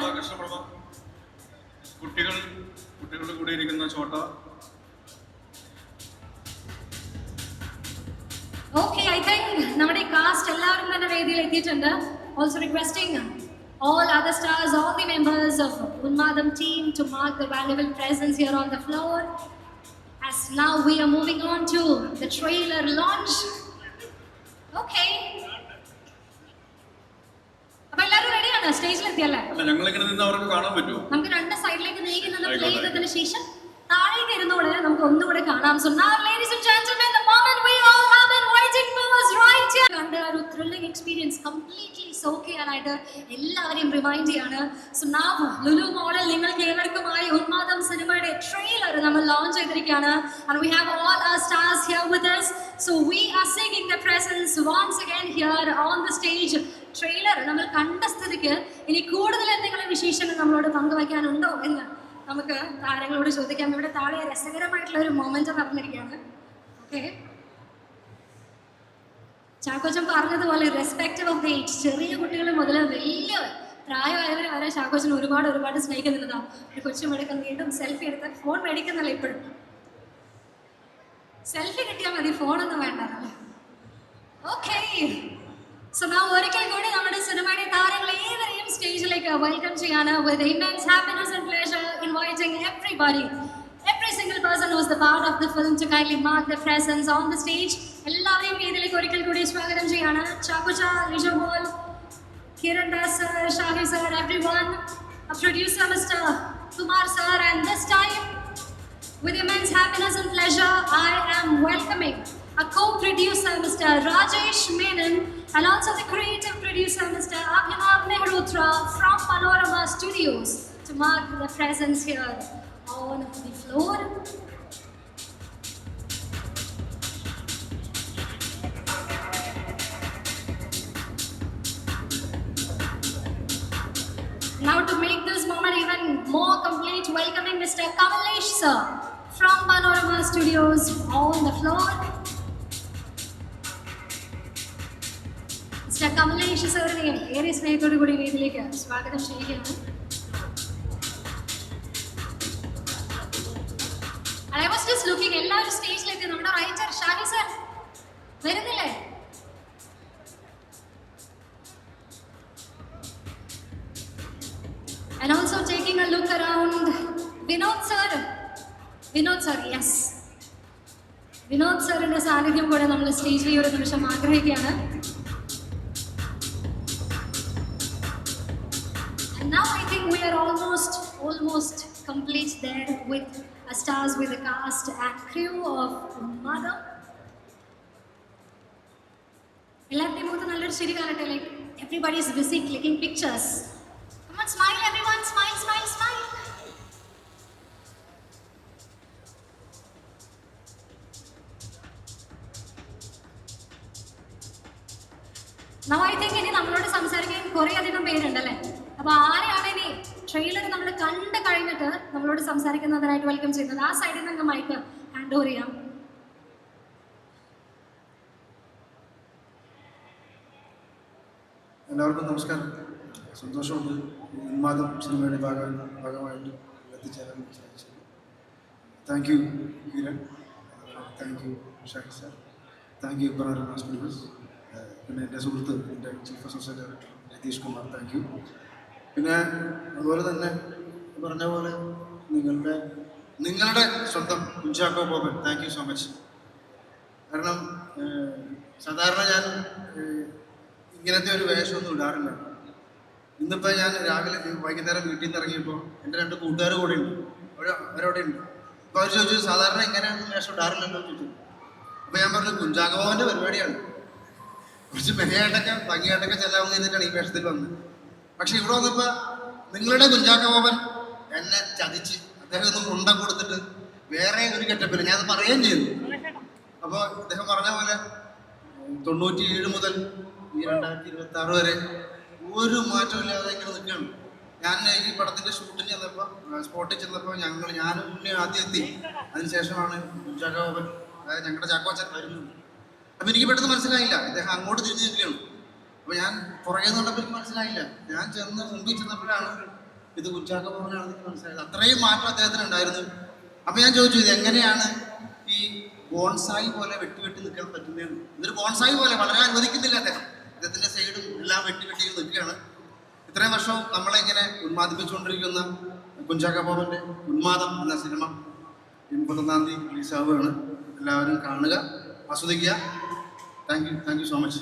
കുട്ടികളുടെ കൂടെ ഇരിക്കുന്ന ചോട്ട. ഓക്കെ, ഐ തിങ്ക് നമ്മുടെ കാസ്റ്റ് എല്ലാവരും തന്നെ വേദിയിൽ എത്തിയിട്ടുണ്ട്. Also requesting all other stars, all the members of Unmadam team to mark the valuable presence here on the floor. As now we are moving on to the trailer launch. Okay. അപ്പോൾ എല്ലാവരും റെഡിയാണ്? സ്റ്റേജിലെത്തിയല്ലേ? ഞങ്ങളിങ്ങനെ നിന്ന് അവർക്ക് കാണാൻ പറ്റുമോ? നമുക്ക് രണ്ട് സൈഡിലേക്ക് നീങ്ങി നിന്ന് പ്ലേ ചെയ്തതിന് ശേഷം താഴേക്ക് ഇരുന്നോളെ നമുക്ക് ഒന്നുകൂടെ കാണാം. So now ladies and gentlemen, the moment we all have been waiting for is right here. കണ്ട ഒരു ത്രില്ലിംഗ് എക്സ്പീരിയൻസ് കംപ്ലീറ്റ്ലി സോക്ക് ചെയ്യാനായിട്ട് എല്ലാവരെയും റിമൈൻഡ് ചെയ്യാണ്. So now ലുലു മോളിൽ നിങ്ങൾക്ക് ഏവർക്കുമായി ഉന്മാദം സിനിമയുടെ ട്രെയിലർ നമ്മൾ ലോഞ്ച് ചെയ്തിരിക്കുകയാണ്. And we have all our stars here with us. So we are seeking their presence once again here on the stage. Trailer നമ്മൾ കണ്ട സ്ഥിതിക്ക് ഇനി കൂടുതൽ എന്തെങ്കിലും വിശേഷങ്ങൾ നമ്മളോട് പങ്കുവയ്ക്കാനുണ്ടോ എന്ന് നമുക്ക് താരങ്ങളോട് ചോദിക്കാം. ഇവിടെ താഴെ രസകരമായിട്ടുള്ള ഒരു മൊമെന്റ് നടന്നിരിക്കുകയാണ്. ഓക്കെ, ചാക്കോച്ചൻ പറഞ്ഞതുപോലെ റെസ്പെക്റ്റീവ് ഓഫ് ദ ഏജ്, ചെറിയ കുട്ടികൾ മുതൽ വലിയ പ്രായമായവർ വരെ ചാക്കോച്ചൻ ഒരുപാട് സ്നേഹിക്കുന്നുണ്ടാവും. ഒരു കൊച്ചു മേടിക്കാൻ വീണ്ടും സെൽഫി എടുത്താൽ ഫോൺ മേടിക്കുന്നല്ല, ഇപ്പോഴും സെൽഫി കിട്ടിയാൽ മതി, ഫോണൊന്നും വേണ്ടതല്ലേ. ഓക്കെ, സോ നാ ഒരിക്കൽ കൂടി നമ്മുടെ സിനിമയുടെ താരങ്ങൾ ഏവരെയും സ്റ്റേജിലേക്ക് വെൽക്കം ചെയ്യാണ്. With immense happiness and pleasure inviting everybody, every single person who is the part of the film to kindly mark their presence on the stage. എല്ലാവരെയും വേദിയിലേക്ക് ഒരിക്കൽ കൂടി സ്വാഗതം ചെയ്യാണ്. ചാക്കോച്ച, ലിജോ മോൾ, Kiran Das sir, Shahi sir, everyone, a producer Mr. Kumar sir, and this time with immense happiness and pleasure I am welcoming a co-producer Mr. Rajesh Menon and also the creative producer Mr. Abhinav Mehrotra from Panorama Studios to mark the presence here on the floor. Now to make this moment even more complete, welcoming Mr. Kamalesh sir from Panorama Studios on the floor. Mr. Kamalesh sirനെയും ഏറെ സ്നേഹത്തോടു കൂടി വേദിയിലേക്ക് സ്വാഗതം ചെയ്യുകയാണ്. And I was just looking, എല്ലാവരും സ്റ്റേജിലേക്ക്, നമ്മുടെ writer Shahi sir വരുന്നില്ലേ? And also taking a look around, Vinod sir, yes. Vinod sirന്റെ സാന്നിധ്യം കൂടെ നമ്മൾ സ്റ്റേജിൽ ഈ ഒരു നിമിഷം ആഗ്രഹിക്കുകയാണ്. And now I think we are almost complete there with our stars, with the cast and crew of Mother. എല്ലാവരുടെയും മുഖത്ത് നല്ലൊരു ശരി കാണട്ടെ. Like everybody is busy clicking pictures. Come on, smile everyone, smile, smile, smile. Now I think ഇനി നമ്മളോട് സംസാരിക്കാൻ കുറേ അധികം പേരുണ്ടല്ലേ. അപ്പൊ ആരെയാണ് ഇനി ട്രെയിലർ നമ്മൾ കണ്ട് കഴിഞ്ഞിട്ട് നമ്മളോട് സംസാരിക്കുന്നതിനായിട്ട് വെൽക്കം ചെയ്യുന്നത്? ആ സൈഡിൽ നിന്ന് മൈക്ക് ഹാൻഡ് ഓവർ ചെയ്യാം. എല്ലാവർക്കും നമസ്കാരം. സന്തോഷമുണ്ട് ഉന്മാദം സിനിമയുടെ ഭാഗമായിട്ട് എത്തിച്ചേരാൻ സാധിച്ചത്. Thank you Kiran, thank you Shahi sir, thank you panorama Studios, പിന്നെ എൻ്റെ സുഹൃത്ത്, എൻ്റെ chief associate director Ratheesh Kumar, thank you. പിന്നെ അതുപോലെ തന്നെ പറഞ്ഞ പോലെ നിങ്ങളുടെ സ്വന്തം Kunchacko Boban, thank you so much. കാരണം സാധാരണ ഞാൻ ഇങ്ങനത്തെ ഒരു വേഷമൊന്നും ഇടാറില്ല. ഇന്നിപ്പോൾ ഞാൻ വൈകുന്നേരം വീട്ടിൽ നിന്ന് ഇറങ്ങിയപ്പോൾ എൻ്റെ 2 കൂട്ടുകാർ കൂടെ ഉണ്ട്, അവരവിടെ ഉണ്ട്. അപ്പോൾ അവർ ചോദിച്ചു, സാധാരണ ഇങ്ങനെയൊന്നും വേഷം ഇടാറില്ലല്ലോ ചോദിച്ചു. അപ്പോൾ ഞാൻ പറഞ്ഞു, കുഞ്ചാക്കോ ബോബൻ്റെ പരിപാടിയാണ്, കുറച്ച് മെനയായിട്ടൊക്കെ ഭംഗിയായിട്ടൊക്കെ ചെല്ലാമെന്ന് കഴിഞ്ഞിട്ടാണ് ഈ വേഷത്തിൽ വന്നത്. പക്ഷെ ഇവിടെ വന്നപ്പോൾ നിങ്ങളുടെ കുഞ്ചാക്കോ ബോബൻ എന്നെ ചതിച്ച്, അദ്ദേഹം ഒന്നും ഉണ്ട കൊടുത്തിട്ട് വേറെ ഒരു കെറ്റപ്പില്ല. ഞാനത് പറയുകയും ചെയ്തു. അപ്പോൾ അദ്ദേഹം പറഞ്ഞ പോലെ 97 മുതൽ ഈ 2026 വരെ ഒരു മാറ്റമില്ലാതെ ഇങ്ങനെ നിൽക്കുകയാണ്. ഞാൻ ഈ പടത്തിൻ്റെ ഷൂട്ടിന് ചെന്നപ്പോൾ, സ്പോട്ടിൽ ചെന്നപ്പോൾ ഞാനും ആദ്യം എത്തി. അതിനുശേഷമാണ് കുഞ്ചാക്കോ ബോബൻ, അതായത് ഞങ്ങളുടെ ചാക്കോച്ചൻ വരുന്നത്. അപ്പം എനിക്ക് പെട്ടെന്ന് മനസ്സിലായില്ല, ഇദ്ദേഹം അങ്ങോട്ട് തിരിഞ്ഞ് നിൽക്കുകയാണ്. അപ്പോൾ ഞാൻ പുറകെ നിന്നപ്പോൾ എനിക്ക് മനസ്സിലായില്ല. ഞാൻ മുമ്പിൽ ചെന്നപ്പോഴാണ് ഇത് കുഞ്ചാക്കോ ബോബനാണെന്ന് എനിക്ക് മനസ്സിലായത്. അത്രയും മാറ്റം അദ്ദേഹത്തിന് ഉണ്ടായിരുന്നു. അപ്പോൾ ഞാൻ ചോദിച്ചു, ഇത് എങ്ങനെയാണ് ഈ ബോൺസായി പോലെ വെട്ടി നിൽക്കാൻ പറ്റുന്നതെന്ന്. ഇതൊരു ബോൺസായി പോലെ വളരെ അനുവദിക്കുന്നില്ല അദ്ദേഹത്തിൻ്റെ സൈഡും എല്ലാം വെട്ടി നിൽക്കുകയാണ്. ഇത്രയും വർഷം നമ്മളെ ഇങ്ങനെ ഉന്മാദിപ്പിച്ചുകൊണ്ടിരിക്കുന്ന കുഞ്ചാക്കോ ബോബൻ്റെ ഉന്മാദം എന്ന സിനിമ 31-ാം തീയതി റിലീസാവുകയാണ്. എല്ലാവരും കാണുക, ആസ്വദിക്കുക. Thank you so much.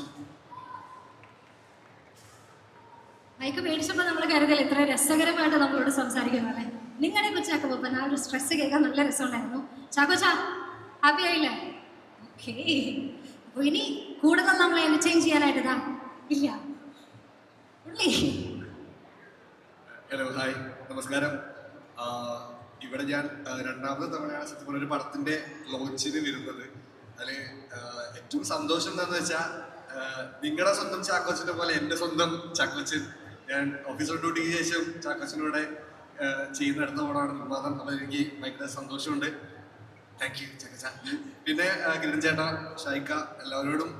Mike മേടിച്ചപ്പോൾ നമ്മൾ കരുതൽ ഇത്ര രസകരമായിട്ട് നമ്മളോട് സംസാരിക്കുന്നല്ലേ. നിങ്ങളുടെ കുഞ്ചാക്കോ ബോബൻ, ആ ഒരു സ്ട്രെസ് കേൾക്കാൻ നല്ല രസമുണ്ടായിരുന്നു. ചാക്കോച്ച ഹാപ്പി ആയില്ലേ? ഓക്കെ, അപ്പോൾ ഇനി കൂടുതൽ നമ്മളെ എന്റർടൈൻ ചെയ്യാനായിട്ട് ഇതാ ഇല്ല ഉള്ളി. ഹലോ, ഹായ്, നമസ്കാരം. ഇവിടെ ഞാൻ രണ്ടാമത്തെ തവണയാണ് സത്യം പറഞ്ഞ ഒരു പടത്തിന്റെ ലോഞ്ചിന് വരുന്നത്. അതിൽ ഏറ്റവും സന്തോഷം എന്താണെന്ന് വെച്ചാൽ നിങ്ങളുടെ സ്വന്തം ചാക്കോച്ചനെ പോലെ എൻ്റെ സ്വന്തം ചാക്കോച്ചൻ, ഞാൻ ഓഫീസർ ഡ്യൂട്ടിക്ക് ശേഷം ചാക്കോച്ചനോടെ ചെയ്യുന്ന അടുത്ത പടമാണ് നിർമ്മാണം. അപ്പോൾ എനിക്ക് ഭയങ്കര സന്തോഷമുണ്ട്. താങ്ക് യു ചാക്കോച്ച. പിന്നെ കിരൺ ചേട്ടാ, ഷൈക്ക, എല്ലാവരോടും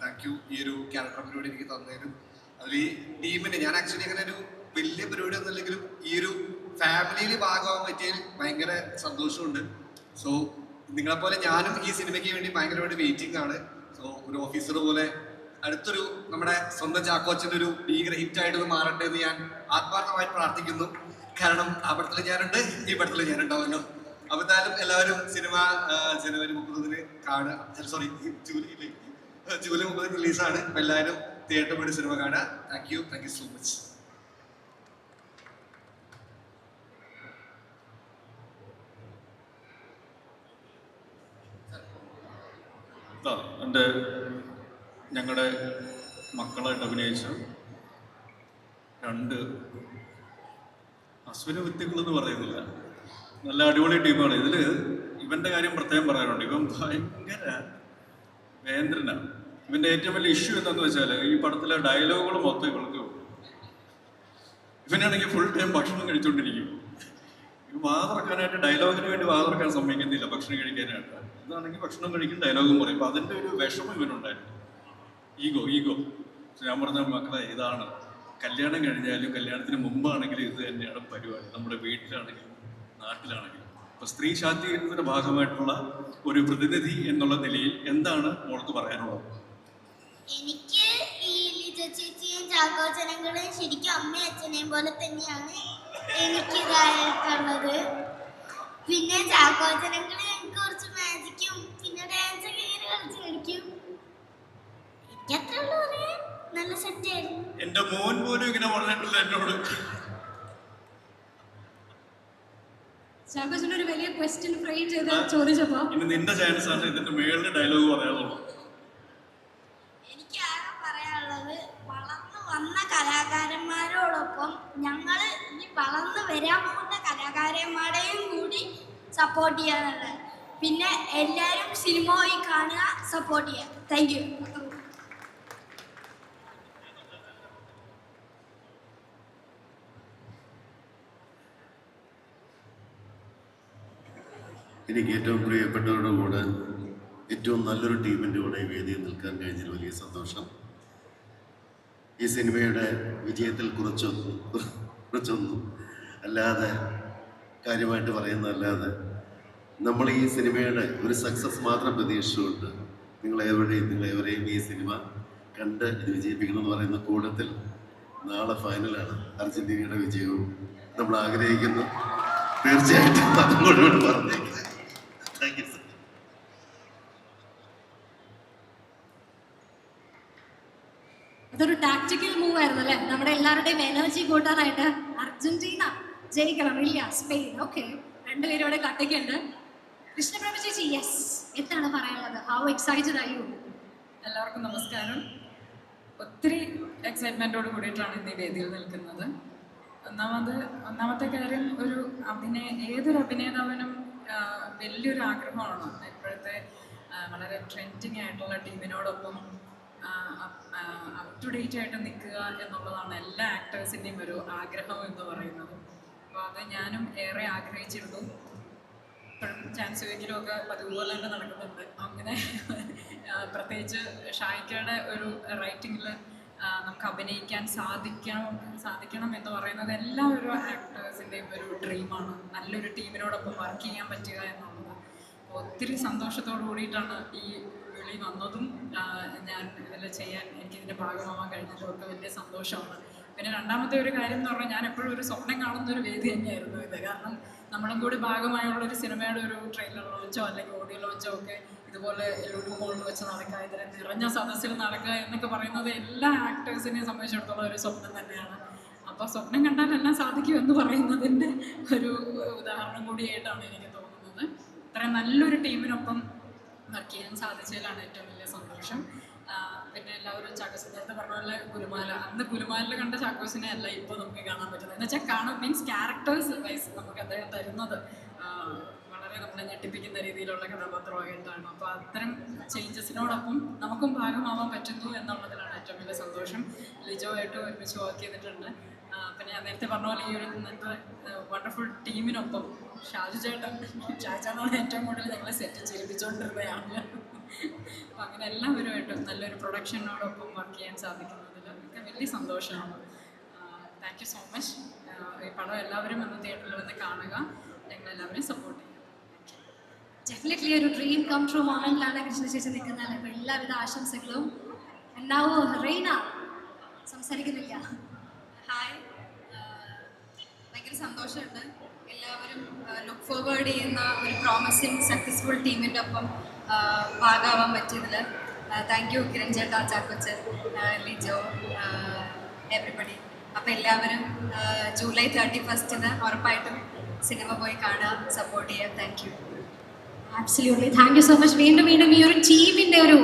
താങ്ക് യു ഈ ഒരു ക്യാരക്ടർ പരിപാടി എനിക്ക് തന്നതിനും. അതിൽ ഈ ടീമിന് ഞാൻ ആക്ച്വലി അങ്ങനെ ഒരു വലിയ പരിപാടി ഒന്നുമില്ലെങ്കിലും ഈ ഒരു ഫാമിലിയിൽ ഭാഗമാകാൻ പറ്റിയതിൽ ഭയങ്കര സന്തോഷമുണ്ട്. സോ നിങ്ങളെപ്പോലെ ഞാനും ഈ സിനിമയ്ക്ക് വേണ്ടി ഭയങ്കരമായിട്ട് വെയിറ്റിംഗ് ആണ്. സോ ഒരു ഓഫീസർ പോലെ അടുത്തൊരു നമ്മുടെ സ്വന്തം ചാക്കോച്ചൻ്റെ ഒരു ഭീകര ഹിറ്റായിട്ട് മാറട്ടെ എന്ന് ഞാൻ ആത്മാർത്ഥമായിട്ട് പ്രാർത്ഥിക്കുന്നു. കാരണം ആ പടത്തിൽ ഞാനുണ്ട്, ഈ പടത്തിൽ ഞാനുണ്ടാവുമല്ലോ. അപ്പോൾ എന്തായാലും എല്ലാവരും സിനിമ ജനുവരി 30 കാണുക. Sorry, July 30 റിലീസാണ്. അപ്പോൾ എല്ലാവരും തിയേറ്ററിൽ പോയി സിനിമ കാണുക. Thank you so much. എൻ്റെ ഞങ്ങളുടെ മക്കളായിട്ട് അഭിനയിച്ച 2 അശ്വിന വിത്തുകളെന്ന് പറയുന്നില്ല, നല്ല അടിപൊളി ടീമാണ്. ഇതിൽ ഇവൻ്റെ കാര്യം പ്രത്യേകം പറയാനുണ്ട്. ഇവൻ ഭയങ്കര വേന്ദ്രനാണ്. ഇവൻ്റെ ഏറ്റവും വലിയ ഇഷ്യൂ എന്താണെന്ന് വെച്ചാൽ ഈ പടത്തിലെ ഡയലോഗുകൾ മൊത്തം ഇവൾക്ക് ഇവനാണെങ്കിൽ ഫുൾ ടൈം ഭക്ഷണം കഴിച്ചുകൊണ്ടിരിക്കും. വാതിറക്കാനായിട്ട് ഡയലോഗിന് വേണ്ടി വാതിറക്കാൻ സമ്മതിക്കുന്നില്ല, ഭക്ഷണം കഴിക്കാനായിട്ട്. ഇതാണെങ്കിൽ ഭക്ഷണം കഴിക്കും, ഡയലോഗും പറയും. അപ്പോൾ അതിൻ്റെ ഒരു വിഷമം ഇവനുണ്ടായിരുന്നു. ഈഗോ. ഞാൻ പറഞ്ഞ മക്കളെ, ഇതാണ് കല്യാണം കഴിഞ്ഞാലും കല്യാണത്തിന് മുമ്പാണെങ്കിലും ഇത് തന്നെയാണ് പരിപാടി. നമ്മുടെ വീട്ടിലാണെങ്കിലും നാട്ടിലാണെങ്കിലും. അപ്പോൾ സ്ത്രീ ശാക്തീകരണത്തിൻ്റെ ഭാഗമായിട്ടുള്ള ഒരു പ്രതിനിധി എന്നുള്ള നിലയിൽ എന്താണ് മോൾക്ക് പറയാനുള്ളത്? എനിക്ക് ഈ ലിജ ചേച്ചിയും ചാക്കോച്ചനങ്ങളും ശരിക്കും അമ്മയും അച്ഛനെയും പോലെ തന്നെയാണ് എനിക്ക് ഇതായിട്ടുള്ളത്. പിന്നെ ചാക്കോച്ചനങ്ങൾ എനിക്ക് കുറച്ച് മാജിക്കും പിന്നെ ഡാൻസ് ഒക്കെ ഇങ്ങനെ കളിച്ച് കളിക്കും. എനിക്ക് അത്ര ഉള്ളൂ പറയാൻ. നല്ല സെറ്റ് ആയിരുന്നു. എന്റെ മോൻ പോലും ഇങ്ങനെ പറഞ്ഞിട്ടില്ല എന്നോട്. ചാക്കോച്ചൻ ഒരു വലിയ ക്വസ്റ്റ്യൻ ഫ്രെയിം ചെയ്ത് ചോദിച്ചപ്പോ ഇനി നിന്റെ ചാൻസ് ആണ് ഇതിന്റെ മേളിൽ ഡയലോഗ് പറയാനുള്ളത്. എനിക്ക് ആകെ പറയാനുള്ളത്, വളർന്നു വന്ന കലാകാരന്മാരോടൊപ്പം ഞങ്ങൾ ഈ വളർന്നു വരാൻ പോകുന്ന കലാകാരന്മാരെയും കൂടി സപ്പോർട്ട് ചെയ്യാനുള്ളത്. പിന്നെ എല്ലാവരും സിനിമ പോയി കാണുക, സപ്പോർട്ട് ചെയ്യുക. Thank you. എനിക്ക് ഏറ്റവും പ്രിയപ്പെട്ടവരുടെ കൂടെ ഏറ്റവും നല്ലൊരു ടീമിൻ്റെ കൂടെ ഈ വേദിയിൽ നിൽക്കാൻ കഴിഞ്ഞതിൽ വലിയ സന്തോഷം. ഈ സിനിമയുടെ വിജയത്തിൽ കുറച്ചൊന്നും അല്ലാതെ കാര്യമായിട്ട് പറയുന്നതല്ലാതെ നമ്മൾ ഈ സിനിമയുടെ ഒരു സക്സസ് മാത്രം പ്രതീക്ഷിച്ചുകൊണ്ട് നിങ്ങളെവരെയും ഈ സിനിമ കണ്ട് ഇത് വിജയിപ്പിക്കണമെന്ന് പറയുന്ന കൂട്ടത്തിൽ നാളെ ഫൈനലാണ്. അർജന്റീനയുടെ വിജയവും നമ്മൾ ആഗ്രഹിക്കുന്നു. തീർച്ചയായിട്ടും അതുകൊണ്ടോട് പറഞ്ഞേക്കുന്നത്. Thank you sir. അതൊരു ടാക്ടിക്കൽ മൂവ് ആയിരുന്നു അല്ലേ? നമ്മുടെ എല്ലാവരുടെയും എനർജി കൂട്ടാനായിട്ട്. അർജന്റീന ജയിക്കണം, ഇല്ല സ്പെയിൻ. ഓക്കെ, 2 പേരും ഇവിടെ കട്ടയ്ക്കുണ്ട്. കൃഷ്ണപ്രഭ ചേച്ചി, യെസ്, എന്താണ് പറയാനുള്ളത്? How excited are you? എല്ലാവർക്കും നമസ്കാരം. ഒത്തിരി എക്സൈറ്റ്മെൻറ്റോട് കൂടിയിട്ടാണ് ഇന്ന് ഈ വേദിയിൽ നിൽക്കുന്നത്. ഒന്നാമത്തെ കാര്യം, ഏതൊരു അഭിനേതാവിനും വലിയൊരു ആഗ്രഹമാണ് ഇപ്പോഴത്തെ വളരെ ട്രെൻഡിങ് ആയിട്ടുള്ള ടീമിനോടൊപ്പം അപ് ടു ഡേറ്റ് ആയിട്ട് നിൽക്കുക എന്നുള്ളതാണ് എല്ലാ ആക്ടേഴ്സിൻ്റെയും ഒരു ആഗ്രഹം എന്ന് പറയുന്നത്. അപ്പോൾ അത് ഞാനും ഏറെ ആഗ്രഹിച്ചിരുന്നു. ഇപ്പോഴും ചാൻസ് വെക്കിലുമൊക്കെ പതിവുപോലെ തന്നെ നടക്കുന്നുണ്ട്. അങ്ങനെ പ്രത്യേകിച്ച് ഷായിക്കയുടെ ഒരു റൈറ്റിങ്ങിൽ നമുക്ക് അഭിനയിക്കാൻ സാധിക്കണം എന്ന് പറയുന്നത് എല്ലാ ഒരു ആക്ടേഴ്സിൻ്റെയും ഒരു ഡ്രീമാണ്. നല്ലൊരു ടീമിനോടൊപ്പം വർക്ക് ചെയ്യാൻ പറ്റുക എന്നുള്ളത്. ഒത്തിരി സന്തോഷത്തോടു കൂടിയിട്ടാണ് ഈ വിളി വന്നതും ഞാൻ ഇതിൽ ചെയ്യാൻ എനിക്കിതിൻ്റെ ഭാഗമാവാൻ കഴിഞ്ഞതും ഒക്കെ വലിയ സന്തോഷമാണ്. പിന്നെ രണ്ടാമത്തെ ഒരു കാര്യം എന്ന് പറഞ്ഞാൽ, ഞാൻ എപ്പോഴും ഒരു സ്വപ്നം കാണുന്ന ഒരു വേദി തന്നെയായിരുന്നു ഇത്. കാരണം നമ്മളും കൂടി ഭാഗമായുള്ളൊരു സിനിമയുടെ ഒരു ട്രെയിലർ ലോഞ്ചോ അല്ലെങ്കിൽ ഓഡിയോ ലോഞ്ചോ ഒക്കെ ഇതുപോലെ ലുലു മോളിൽ വെച്ച് നടക്കുക, ഇതിനെ നിറഞ്ഞ സദസ്സിൽ നടക്കുക എന്നൊക്കെ പറയുന്നത് എല്ലാ ആക്ടേഴ്സിനെയും സംബന്ധിച്ചിടത്തോളം ഒരു സ്വപ്നം തന്നെയാണ്. അപ്പോൾ സ്വപ്നം കണ്ടാൽ എല്ലാം സാധിക്കും എന്ന് പറയുന്നതിൻ്റെ ഒരു ഉദാഹരണം കൂടിയായിട്ടാണ് എനിക്ക് തോന്നുന്നത്. ഇത്രയും നല്ലൊരു ടീമിനൊപ്പം വർക്ക് ചെയ്യാൻ സാധിച്ചതിലാണ് ഏറ്റവും വലിയ സന്തോഷം. പിന്നെ എല്ലാവരും ചാക്കോസ് നേരത്തെ പറഞ്ഞ പോലെ കുലുമാല, അന്ന് കുലുമാലിൽ കണ്ട ചാക്കോസിനെ അല്ല ഇപ്പോൾ നമുക്ക് കാണാൻ പറ്റുന്നത്. എന്ന് വെച്ചാൽ കാണാൻ മീൻസ് ക്യാരക്ടേഴ്സ് വൈസ് നമുക്ക് അദ്ദേഹം തരുന്നത് വളരെ നമ്മളെ ഞെട്ടിപ്പിക്കുന്ന രീതിയിലുള്ള കഥാപാത്രമായിട്ടാണ്. അപ്പോൾ അത്തരം ചേഞ്ചസിനോടൊപ്പം നമുക്കും ഭാഗമാവാൻ പറ്റുന്നു എന്നുള്ളതിലാണ് ഏറ്റവും വലിയ സന്തോഷം. ലിജോ ആയിട്ട് ഒരുമിച്ച് വർക്ക് ചെയ്തിട്ടുണ്ട്. പിന്നെ ഞാൻ നേരത്തെ പറഞ്ഞ പോലെ ഈ ഒരു നല്ല വണ്ടർഫുൾ ടീമിനൊപ്പം ഷാജു ചേട്ടനാണ് ഏറ്റവും കൂടുതൽ ഞങ്ങളെ സെറ്റ് ചെയ്യിപ്പിച്ചുകൊണ്ടിരുന്നതാണ്. അപ്പം അങ്ങനെ എല്ലാവരുമായിട്ടും നല്ലൊരു പ്രൊഡക്ഷനോടൊപ്പം വർക്ക് ചെയ്യാൻ സാധിക്കുന്നതിൽ ഒക്കെ വലിയ സന്തോഷമാണ്. Thank you so much. ഈ പടം എല്ലാവരും വന്ന് തിയേറ്ററിൽ വന്ന് കാണുക, ഞങ്ങളെല്ലാവരും സപ്പോർട്ട് ചെയ്യുക. ഡെഫിനറ്റ്ലി ഒരു ഡ്രീം കം ട്രൂ മൊമെന്റിലാണ് കൃഷ്ണ ചേച്ചി നിൽക്കുന്നത്. അപ്പോൾ എല്ലാവിധ ആശംസകളും. എന്നാവോ റെയ്ന സംസാരിക്കുന്നില്ല. ഹായ്, ഭയങ്കര സന്തോഷമുണ്ട്. എല്ലാവരും ലുക്ക് ഫോർവേഡ് ചെയ്യുന്ന ഒരു പ്രോമിസിങ് സക്സസ്ഫുൾ ടീമിൻ്റെ ഒപ്പം ഭാഗമാവാൻ പറ്റിയതിൽ താങ്ക് യു കിരൺ ചേട്ടാ, ചാക്കോച്ചൻ, ലിജോ, എവറിബഡി. അപ്പോൾ എല്ലാവരും ജൂലൈ 31 ഉറപ്പായിട്ടും സിനിമ പോയി കാണുക, സപ്പോർട്ട് ചെയ്യുക. Thank you. Absolutely, thank you so much. വീണ്ടും വീണ്ടും ഈ ഒരു ടീമിന്റെ ഒരു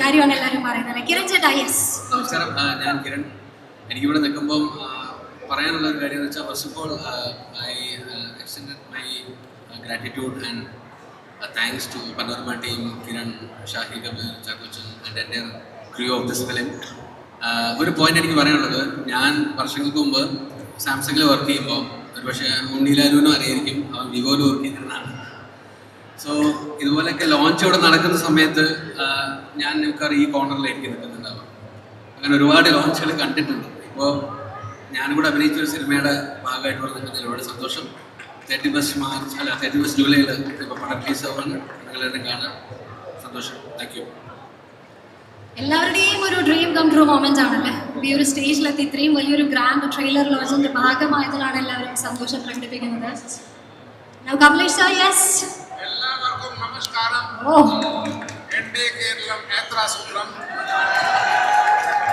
കാര്യമാണ് എല്ലാവരും പറയുന്നത്. കിരൺ ചേട്ടാ. യെസ്, നമസ്കാരം. ഞാൻ കിരൺ. എനിക്കിവിടെ നിൽക്കുമ്പം പറയാനുള്ള ഒരു കാര്യം എന്ന് വെച്ചാൽ, first of all I extend my gratitude and thanks to Panorama team, Kiran, Shahi Kabir, Chackochan and എൻ്റെ ക്രൂ ഓഫ് ദിസ് ഫിലിം. ഒരു പോയിന്റ് എനിക്ക് പറയാനുള്ളത്, ഞാൻ വർഷങ്ങൾക്ക് മുമ്പ് സാംസങ്ങിൽ വർക്ക് ചെയ്യുമ്പോൾ ഒരുപക്ഷെ ഉണ്ണിലാലുവിനും അറിയായിരിക്കും, അവൻ വിവോയിൽ വർക്ക് ചെയ്തിരുന്നതാണ്. സോ ഇതുപോലെയൊക്കെ ലോഞ്ച് ഇവിടെ നടക്കുന്ന സമയത്ത് ഞാൻ മിക്കവാറും ഈ കോർണറിലായിരിക്കും നിൽക്കുന്നുണ്ടാവുക. അങ്ങനെ ഒരുപാട് ലോഞ്ചുകൾ കണ്ടിട്ടുണ്ട്. ഇപ്പോൾ ഞാനിവിടെ അഭിനയിച്ചൊരു സിനിമയുടെ ഭാഗമായിട്ട് വന്നിട്ടുണ്ടെങ്കിൽ ഒരുപാട് സന്തോഷം. 31 ജൂലൈയിൽ ഇപ്പോൾ പടം റിലീസ് ആവാണ്. നിങ്ങളെല്ലാം കാണാൻ സന്തോഷം. Thank you. എല്ലാവരുടെയും ഒരു ഡ്രീം കം ട്രൂ മൊമെന്റ് ആണല്ലേ ഈ ഒരു സ്റ്റേജിലെത്തി ഇത്രയും വലിയൊരു ഗ്രാൻഡ് ട്രെയിലർ ലോഞ്ചിന്റെ ഭാഗമായതിലാണ് എല്ലാവരും സന്തോഷം പ്രകടിപ്പിക്കുന്നത്. Now Kamlesh sir, yes. എല്ലാവർക്കും നമസ്കാരം. എൻ്റെ കേരളം എത്ര സുന്ദരം,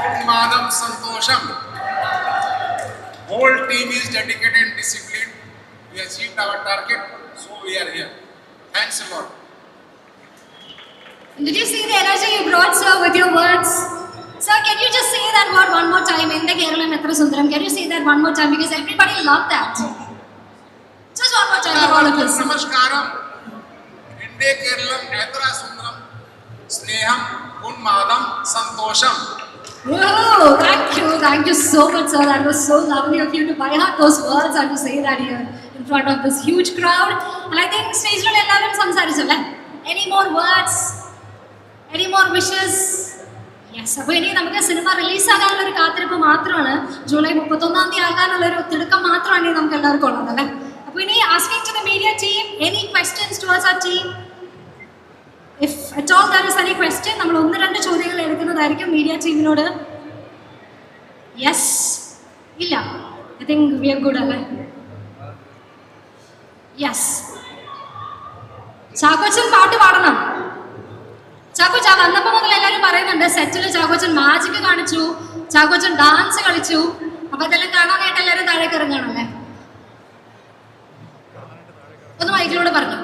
ഉന്മാദം, സന്തോഷം. Whole team is dedicated and disciplined. We achieved our target, so we are here. Thanks a lot. Did you see the energy you brought, sir, with your words? Sir, can you just say that word one more time? Ende Kerala Etra Sundaram. Can you say that one more time? Because everybody loved that. Just one more time for all of us. നമസ്കാരം. എൻ്റെ കേരളം എത്ര സുന്ദരം, സ്നേഹം, ഉന്മാദം, സന്തോഷം. Whoa, thank you so much, sir. That was so lovely of you to by heart those words and to say that here in front of this huge crowd. And I think stage lo ellarum samsarichalla. Any more words? Any more wishes? Yes. അപ്പോൾ ഇനി നമുക്ക് cinema release ആകാനുള്ള ഒരു കാത്തിരിപ്പ് മാത്രമാണ്. July 31 തീയതി ആകാനുള്ള ഒരു തിടുക്കം മാത്രമാണ് ഇനി നമുക്ക് എല്ലാവർക്കും ഉള്ളത് അല്ലേ. അപ്പോൾ ഇനി asking to the media team, any questions towards our team? If at all there is any question, നമ്മൾ 1-2 ചോദ്യങ്ങൾ എടുക്കുന്നതായിരിക്കും മീഡിയ ടീമിനോട്. യെസ്, ഇല്ല, I think we are good അല്ലേ. യെസ്, ചാക്കോച്ചൻ പാട്ട് പാടണം. ചാക്കോച്ചൻ വന്നപ്പോൾ മുതൽ എല്ലാവരും പറയുന്നുണ്ട് സെറ്റിൽ ചാക്കോച്ചൻ മാജിക് കാണിച്ചു, ചാക്കോച്ചൻ ഡാൻസ് കളിച്ചു. അപ്പൊ അതെല്ലാം കാണാനായിട്ട് എല്ലാവരും താഴേക്ക് ഇറങ്ങാണല്ലേ. ഒന്ന് മൈക്കിലൂടെ പറഞ്ഞു.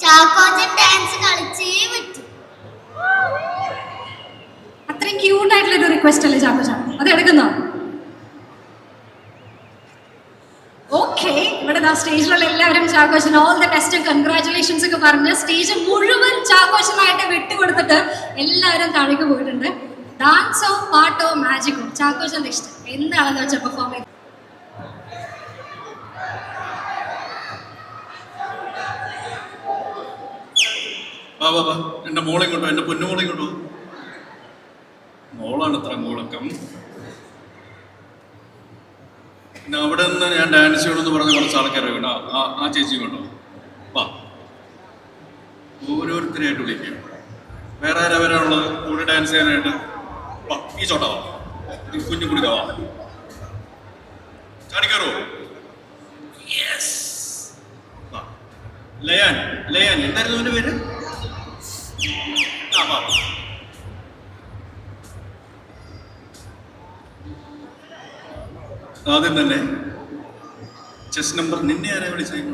ചാക്കോച്ചൻ ഡാൻസ് കളിച്ചേ പറ്റൂ. അത്രയും ക്യൂട്ടായിട്ടുള്ള ഒരു റിക്വസ്റ്റ് അല്ലേ ചാക്കോച്ചൻ, അത് എടുക്കുന്നോ? ഓക്കെ, ഇവിടെ സ്റ്റേജിലുള്ള എല്ലാവരും Chackochan all the best congratulations ഒക്കെ പറഞ്ഞ് സ്റ്റേജ് മുഴുവൻ ചാക്കോച്ചനായിട്ട് വിട്ടുകൊടുത്തിട്ട് എല്ലാവരും താഴേക്ക് പോയിട്ടുണ്ട്. ഡാൻസോ പാട്ടോ മാജിക്കോ ചാക്കോച്ചന്റെ ഇഷ്ടം എന്താണെന്ന് വെച്ചാൽ പെർഫോം ചെയ്ത്. വാ എൻ്റെ മോളെ കൊണ്ടോ, എൻ്റെ പൊന്നുമോളെ കൊണ്ടോ. മോളാണ് അത്ര മോളക്കം. പിന്നെ അവിടെ നിന്ന് ഞാൻ ഡാൻസ് ചെയ്യണമെന്ന് പറഞ്ഞ കുറച്ച് ആൾക്കാരെ വേണ്ട, ആ ചേച്ചി കൊണ്ടോ. വാ, ഓരോരുത്തരെയായിട്ട് വിളിക്കും. വേറെ ആരാ വരാനുള്ളത് കൂടെ ഡാൻസ് ചെയ്യാനായിട്ട്? വാ, ഈ ചോട്ടാ വാ, കുഞ്ഞു കുടിക്കാവാ, ചാടിക്കാറോ. യെസ്, വാ. ലയാൻ എന്തായിരുന്നു അവൻ്റെ പേര്? ആദ്യം തന്നെ ചെസ് നമ്പർ നിന്നെ ആരാ വിളിച്ചത്?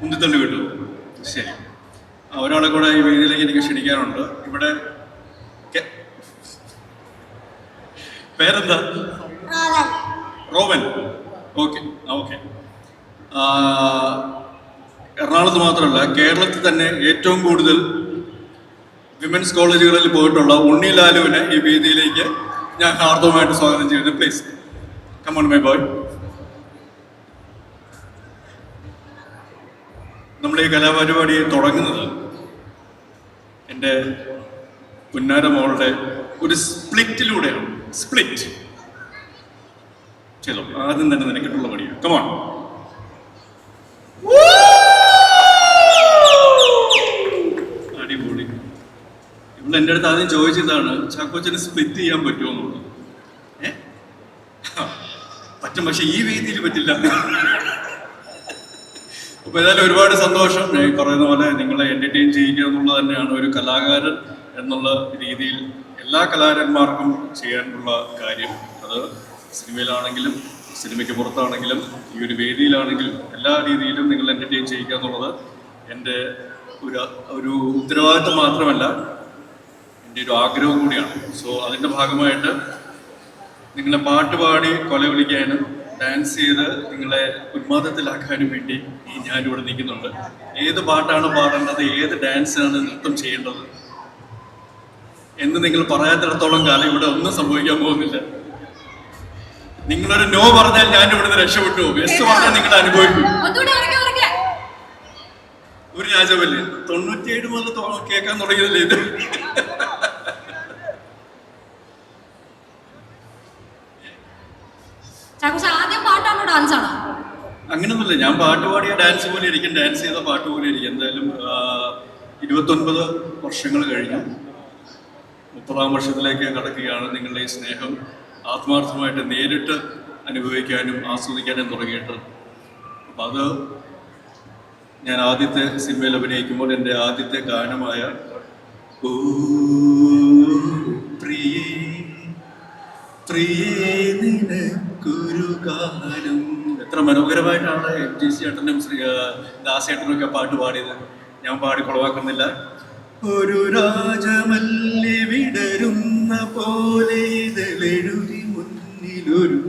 ഉന്തിത്തള്ളി വിട്ടു. ശരി, ഒരാളെ കൂടെ ഈ വേദിയിലേക്ക് എനിക്ക് ക്ഷണിക്കാനുണ്ട്. ഇവിടെ പേരെന്താ? റോബൻ. Okay okay. എറണാകുളത്ത് മാത്രമല്ല കേരളത്തിൽ തന്നെ ഏറ്റവും കൂടുതൽ വിമൻസ് കോളേജുകളിൽ പോയിട്ടുള്ള ഉണ്ണി ലാലുവിനെ ഈ വേദിയിലേക്ക് ഞാൻ ഹാർദവമായിട്ട് സ്വാഗതം ചെയ്യുന്നു. Please come on my boy. നമ്മൾ ഈ കലാപരിപാടി തുടങ്ങുന്നത് എൻ്റെ പുന്നാര മോളുടെ ഒരു സ്പ്ലിറ്റിലൂടെയാണ്. സ്പ്ലിറ്റ് ചെയ്തോ, ആദ്യം തന്നെ നിനക്കിട്ടുള്ള പണിയാണ്. കമോൺ. അടിപൊളി. ഇവിടെ എൻ്റെ അടുത്ത് ആദ്യം ചോദിച്ചതാണ് ചാക്കോച്ചന് സ്പ്ലിറ്റ് ചെയ്യാൻ പറ്റുമോ എന്നുള്ളത്. പറ്റും, പക്ഷെ ഈ വേദിയിൽ പറ്റില്ല. അപ്പൊ ഏതായാലും ഒരുപാട് സന്തോഷം. ഞാൻ പറയുന്ന പോലെ നിങ്ങളെ എന്റർടൈൻ ചെയ്യുക എന്നുള്ളത് തന്നെയാണ് ഒരു കലാകാരൻ എന്നുള്ള രീതിയിൽ എല്ലാ കലാകാരന്മാർക്കും ചെയ്യാനുള്ള കാര്യം. അത് സിനിമയിലാണെങ്കിലും സിനിമയ്ക്ക് പുറത്താണെങ്കിലും ഈ ഒരു വേദിയിലാണെങ്കിലും എല്ലാ രീതിയിലും നിങ്ങൾ എന്റർടൈൻ ചെയ്യുക എന്നുള്ളത് എൻ്റെ ഒരു ഉത്തരവാദിത്വം മാത്രമല്ല, എൻ്റെ ഒരു ആഗ്രഹം കൂടിയാണ്. സോ അതിൻ്റെ ഭാഗമായിട്ട് നിങ്ങളെ പാട്ട് പാടി കൊല വിളിക്കാനും ഡാൻസ് ചെയ്ത് നിങ്ങളെ ഉന്മാദത്തിലാക്കാനും വേണ്ടി ഞാനിവിടെ നിൽക്കുന്നുണ്ട്. ഏത് പാട്ടാണ് പാടേണ്ടത്, ഏത് ഡാൻസാണ് നൃത്തം ചെയ്യേണ്ടത് എന്ന് നിങ്ങൾ പറയാത്തിടത്തോളം കാലം ഇവിടെ ഒന്നും സംഭവിക്കാൻ പോകുന്നില്ല. നിങ്ങളൊരു നോ പറഞ്ഞാൽ ഞാൻ ഇവിടുന്ന് രക്ഷപ്പെട്ടു പോകും. എസ് പറഞ്ഞാൽ നിങ്ങൾ അനുഭവിക്കും. ഒരു രാജവല്ലേ 97 മുതൽ കേൾക്കാൻ തുടങ്ങിയതല്ലേ ഇത്. അങ്ങനൊന്നുമില്ല. ഞാൻ പാട്ട് പാടിയ ഡാൻസ് പോലെ ഇരിക്കും, ഡാൻസ് ചെയ്ത പാട്ട് പോലെ ഇരിക്കും. എന്തായാലും 29 വർഷങ്ങൾ കഴിഞ്ഞു, 30-ാം വർഷത്തിലേക്ക് കടക്കുകയാണ്. നിങ്ങളുടെ ഈ സ്നേഹം ആത്മാർത്ഥമായിട്ട് നേരിട്ട് അനുഭവിക്കാനും ആസ്വദിക്കാനും തുടങ്ങിയിട്ട്. അപ്പം അത് ഞാൻ ആദ്യത്തെ സിനിമയിൽ അഭിനയിക്കുമ്പോൾ എൻ്റെ ആദ്യത്തെ ഗാനമായ ഓ പ്രിയേ പ്രിയേ നിനക്കൊരു ഗാനം, എത്ര മനോഹരമായിട്ടാണ് MGC ചേട്ടനും ദാസേട്ടനും ഒക്കെ പാട്ട് പാടിയത്. ഞാൻ പാടി കുളവാക്കുന്നില്ല. ഒരു രാജമല്ലി വിടരുന്ന പോലെ ഇതെഴുതി മുന്നിലൊരു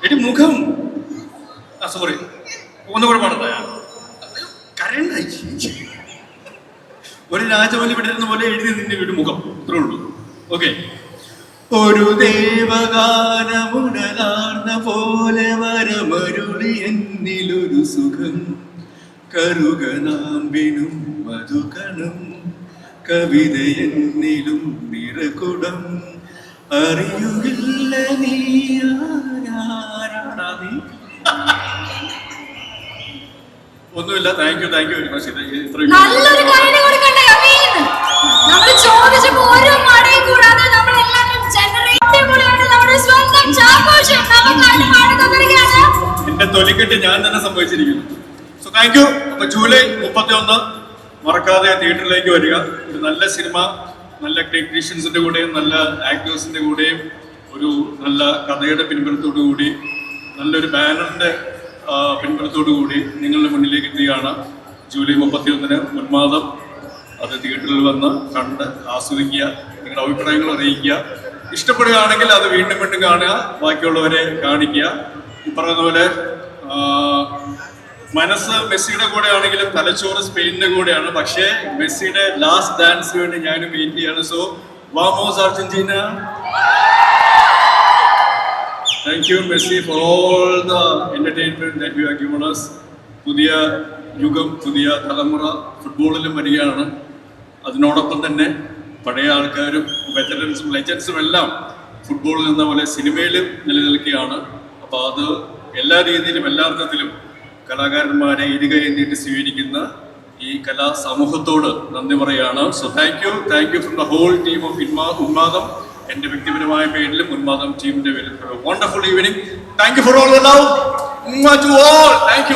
എടി മുഖം സോറി ഒന്നുകൂടെ പാടണ്ട. കരണ്ട. ഒരു രാജമല്ലി വിടരുന്ന പോലെ എഴുതി നിന്റെ ഒരു മുഖം, ഇത്രേ ഉള്ളൂ. ഓക്കെ. ഒരു ദേവഗാനമുടലാർന്ന പോലെ വരമരുളി എന്നിലൊരു സുഖം, കറുകനാമ്പിനും മധുകണം കവിത എന്നിലും നിറകുടം, അറിയുകില്ല നീ ആരാണി. ഒന്നുമില്ല. Thank you very much. നല്ലൊരു കാര്യം കൊടുക്കണ്ടേ അമീൻ? നമ്മൾ ചോദിച്ചപ്പോൾ ഒരു മടയും കൂടാതെ നമ്മൾ എല്ലാവരും ജനറേറ്റീവുകളാണ്. നമ്മുടെ സ്വന്തം ചാക്കോച്ചൻ നമുക്കായിട്ട് പാടി തന്നിരിക്കുകയാണ്. എന്റെ തൊലിക്കെട്ട് ഞാൻ തന്നെ സംഭവിച്ചിരിക്കുന്നു. So thank you. അപ്പൊ ജൂലൈ 31 മറക്കാതെ തിയേറ്ററിലേക്ക് വരിക. ഒരു നല്ല സിനിമ, നല്ല ടെക്നീഷ്യൻസിന്റെ കൂടെയും നല്ല ആക്ടേഴ്സിന്റെ കൂടെയും ഒരു നല്ല കഥയുടെ പിൻബലത്തോടു കൂടി നല്ലൊരു ബാനറിന്റെ പിൻബലത്തോടു കൂടി നിങ്ങളുടെ മുന്നിലേക്ക് എത്തുകയാണ്. ജൂലൈ 31 ഉന്മാദം. അത് തിയേറ്ററിൽ വന്ന് കണ്ട് ആസ്വദിക്കുക, നിങ്ങളുടെ അഭിപ്രായങ്ങൾ അറിയിക്കുക. ഇഷ്ടപ്പെടുകയാണെങ്കിൽ അത് വീണ്ടും വീണ്ടും കാണുക, ബാക്കിയുള്ളവരെ കാണിക്കുക. ഈ പറയുന്ന പോലെ മനസ്സ് മെസ്സിയുടെ കൂടെ ആണെങ്കിലും തലച്ചോറ് സ്പെയിനിന്റെ കൂടെയാണ്. പക്ഷേ മെസ്സിയുടെ ലാസ്റ്റ് ഡാൻസ് വേണ്ടി ഞാനും വെയിറ്റ് ചെയ്യാണ്. സോ വാമോസ് Argentina. Thank you Messi for all the entertainment that you have given us. പുതിയ യുഗം, പുതിയ തലമുറ ഫുട്ബോളിലും വരികയാണ്. അതിനോടൊപ്പം തന്നെ പഴയ ആൾക്കാരും വെറ്ററൻസും ലെജൻസും എല്ലാം ഫുട്ബോളിൽ നിന്ന പോലെ സിനിമയിലും നിലനിൽക്കുകയാണ്. അപ്പോൾ അത് എല്ലാ രീതിയിലും എല്ലാ അർത്ഥത്തിലും കലാകാരന്മാരെ ഇരുകൈ നീട്ടി സ്വീകരിക്കുന്ന ഈ കലാ സമൂഹത്തോട് നന്ദി പറയുകയാണ്. So thank you from the whole team of Unmadam. എൻ്റെ വ്യക്തിപരമായ പേരിലും ഉന്മാദം ടീമിന്റെ പേരിലും wonderful evening. Thank you for all the love to all. Thank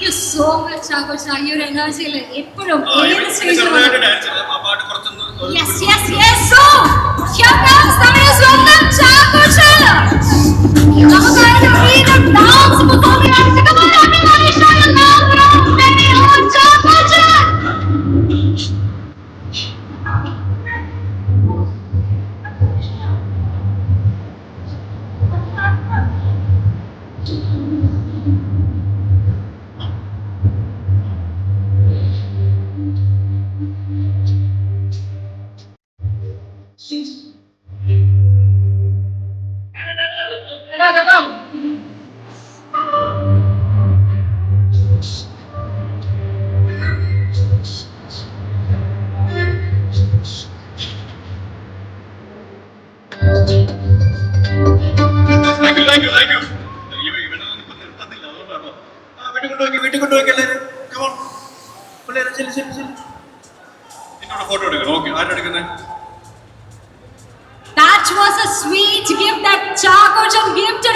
you so much ചാക്കോച്ച. ഈ ഒരു എനർജിയിൽ എപ്പോഴും നമുക്കായിട്ട് യു താങ്ക് യു. ഇവനൊന്നും ഇപ്പൊ നിർത്തത്തില്ല, അതുകൊണ്ടാണോ? വീട്ടിൽ കൊണ്ടുപോയി എല്ലാവരും. Come on. പിള്ളേരെ ചെല്ലു. എന്നോട് ഫോട്ടോ എടുക്കണം. Okay, ആരെടുക്കുന്നത്? That was a sweet gift that Chakochan gifted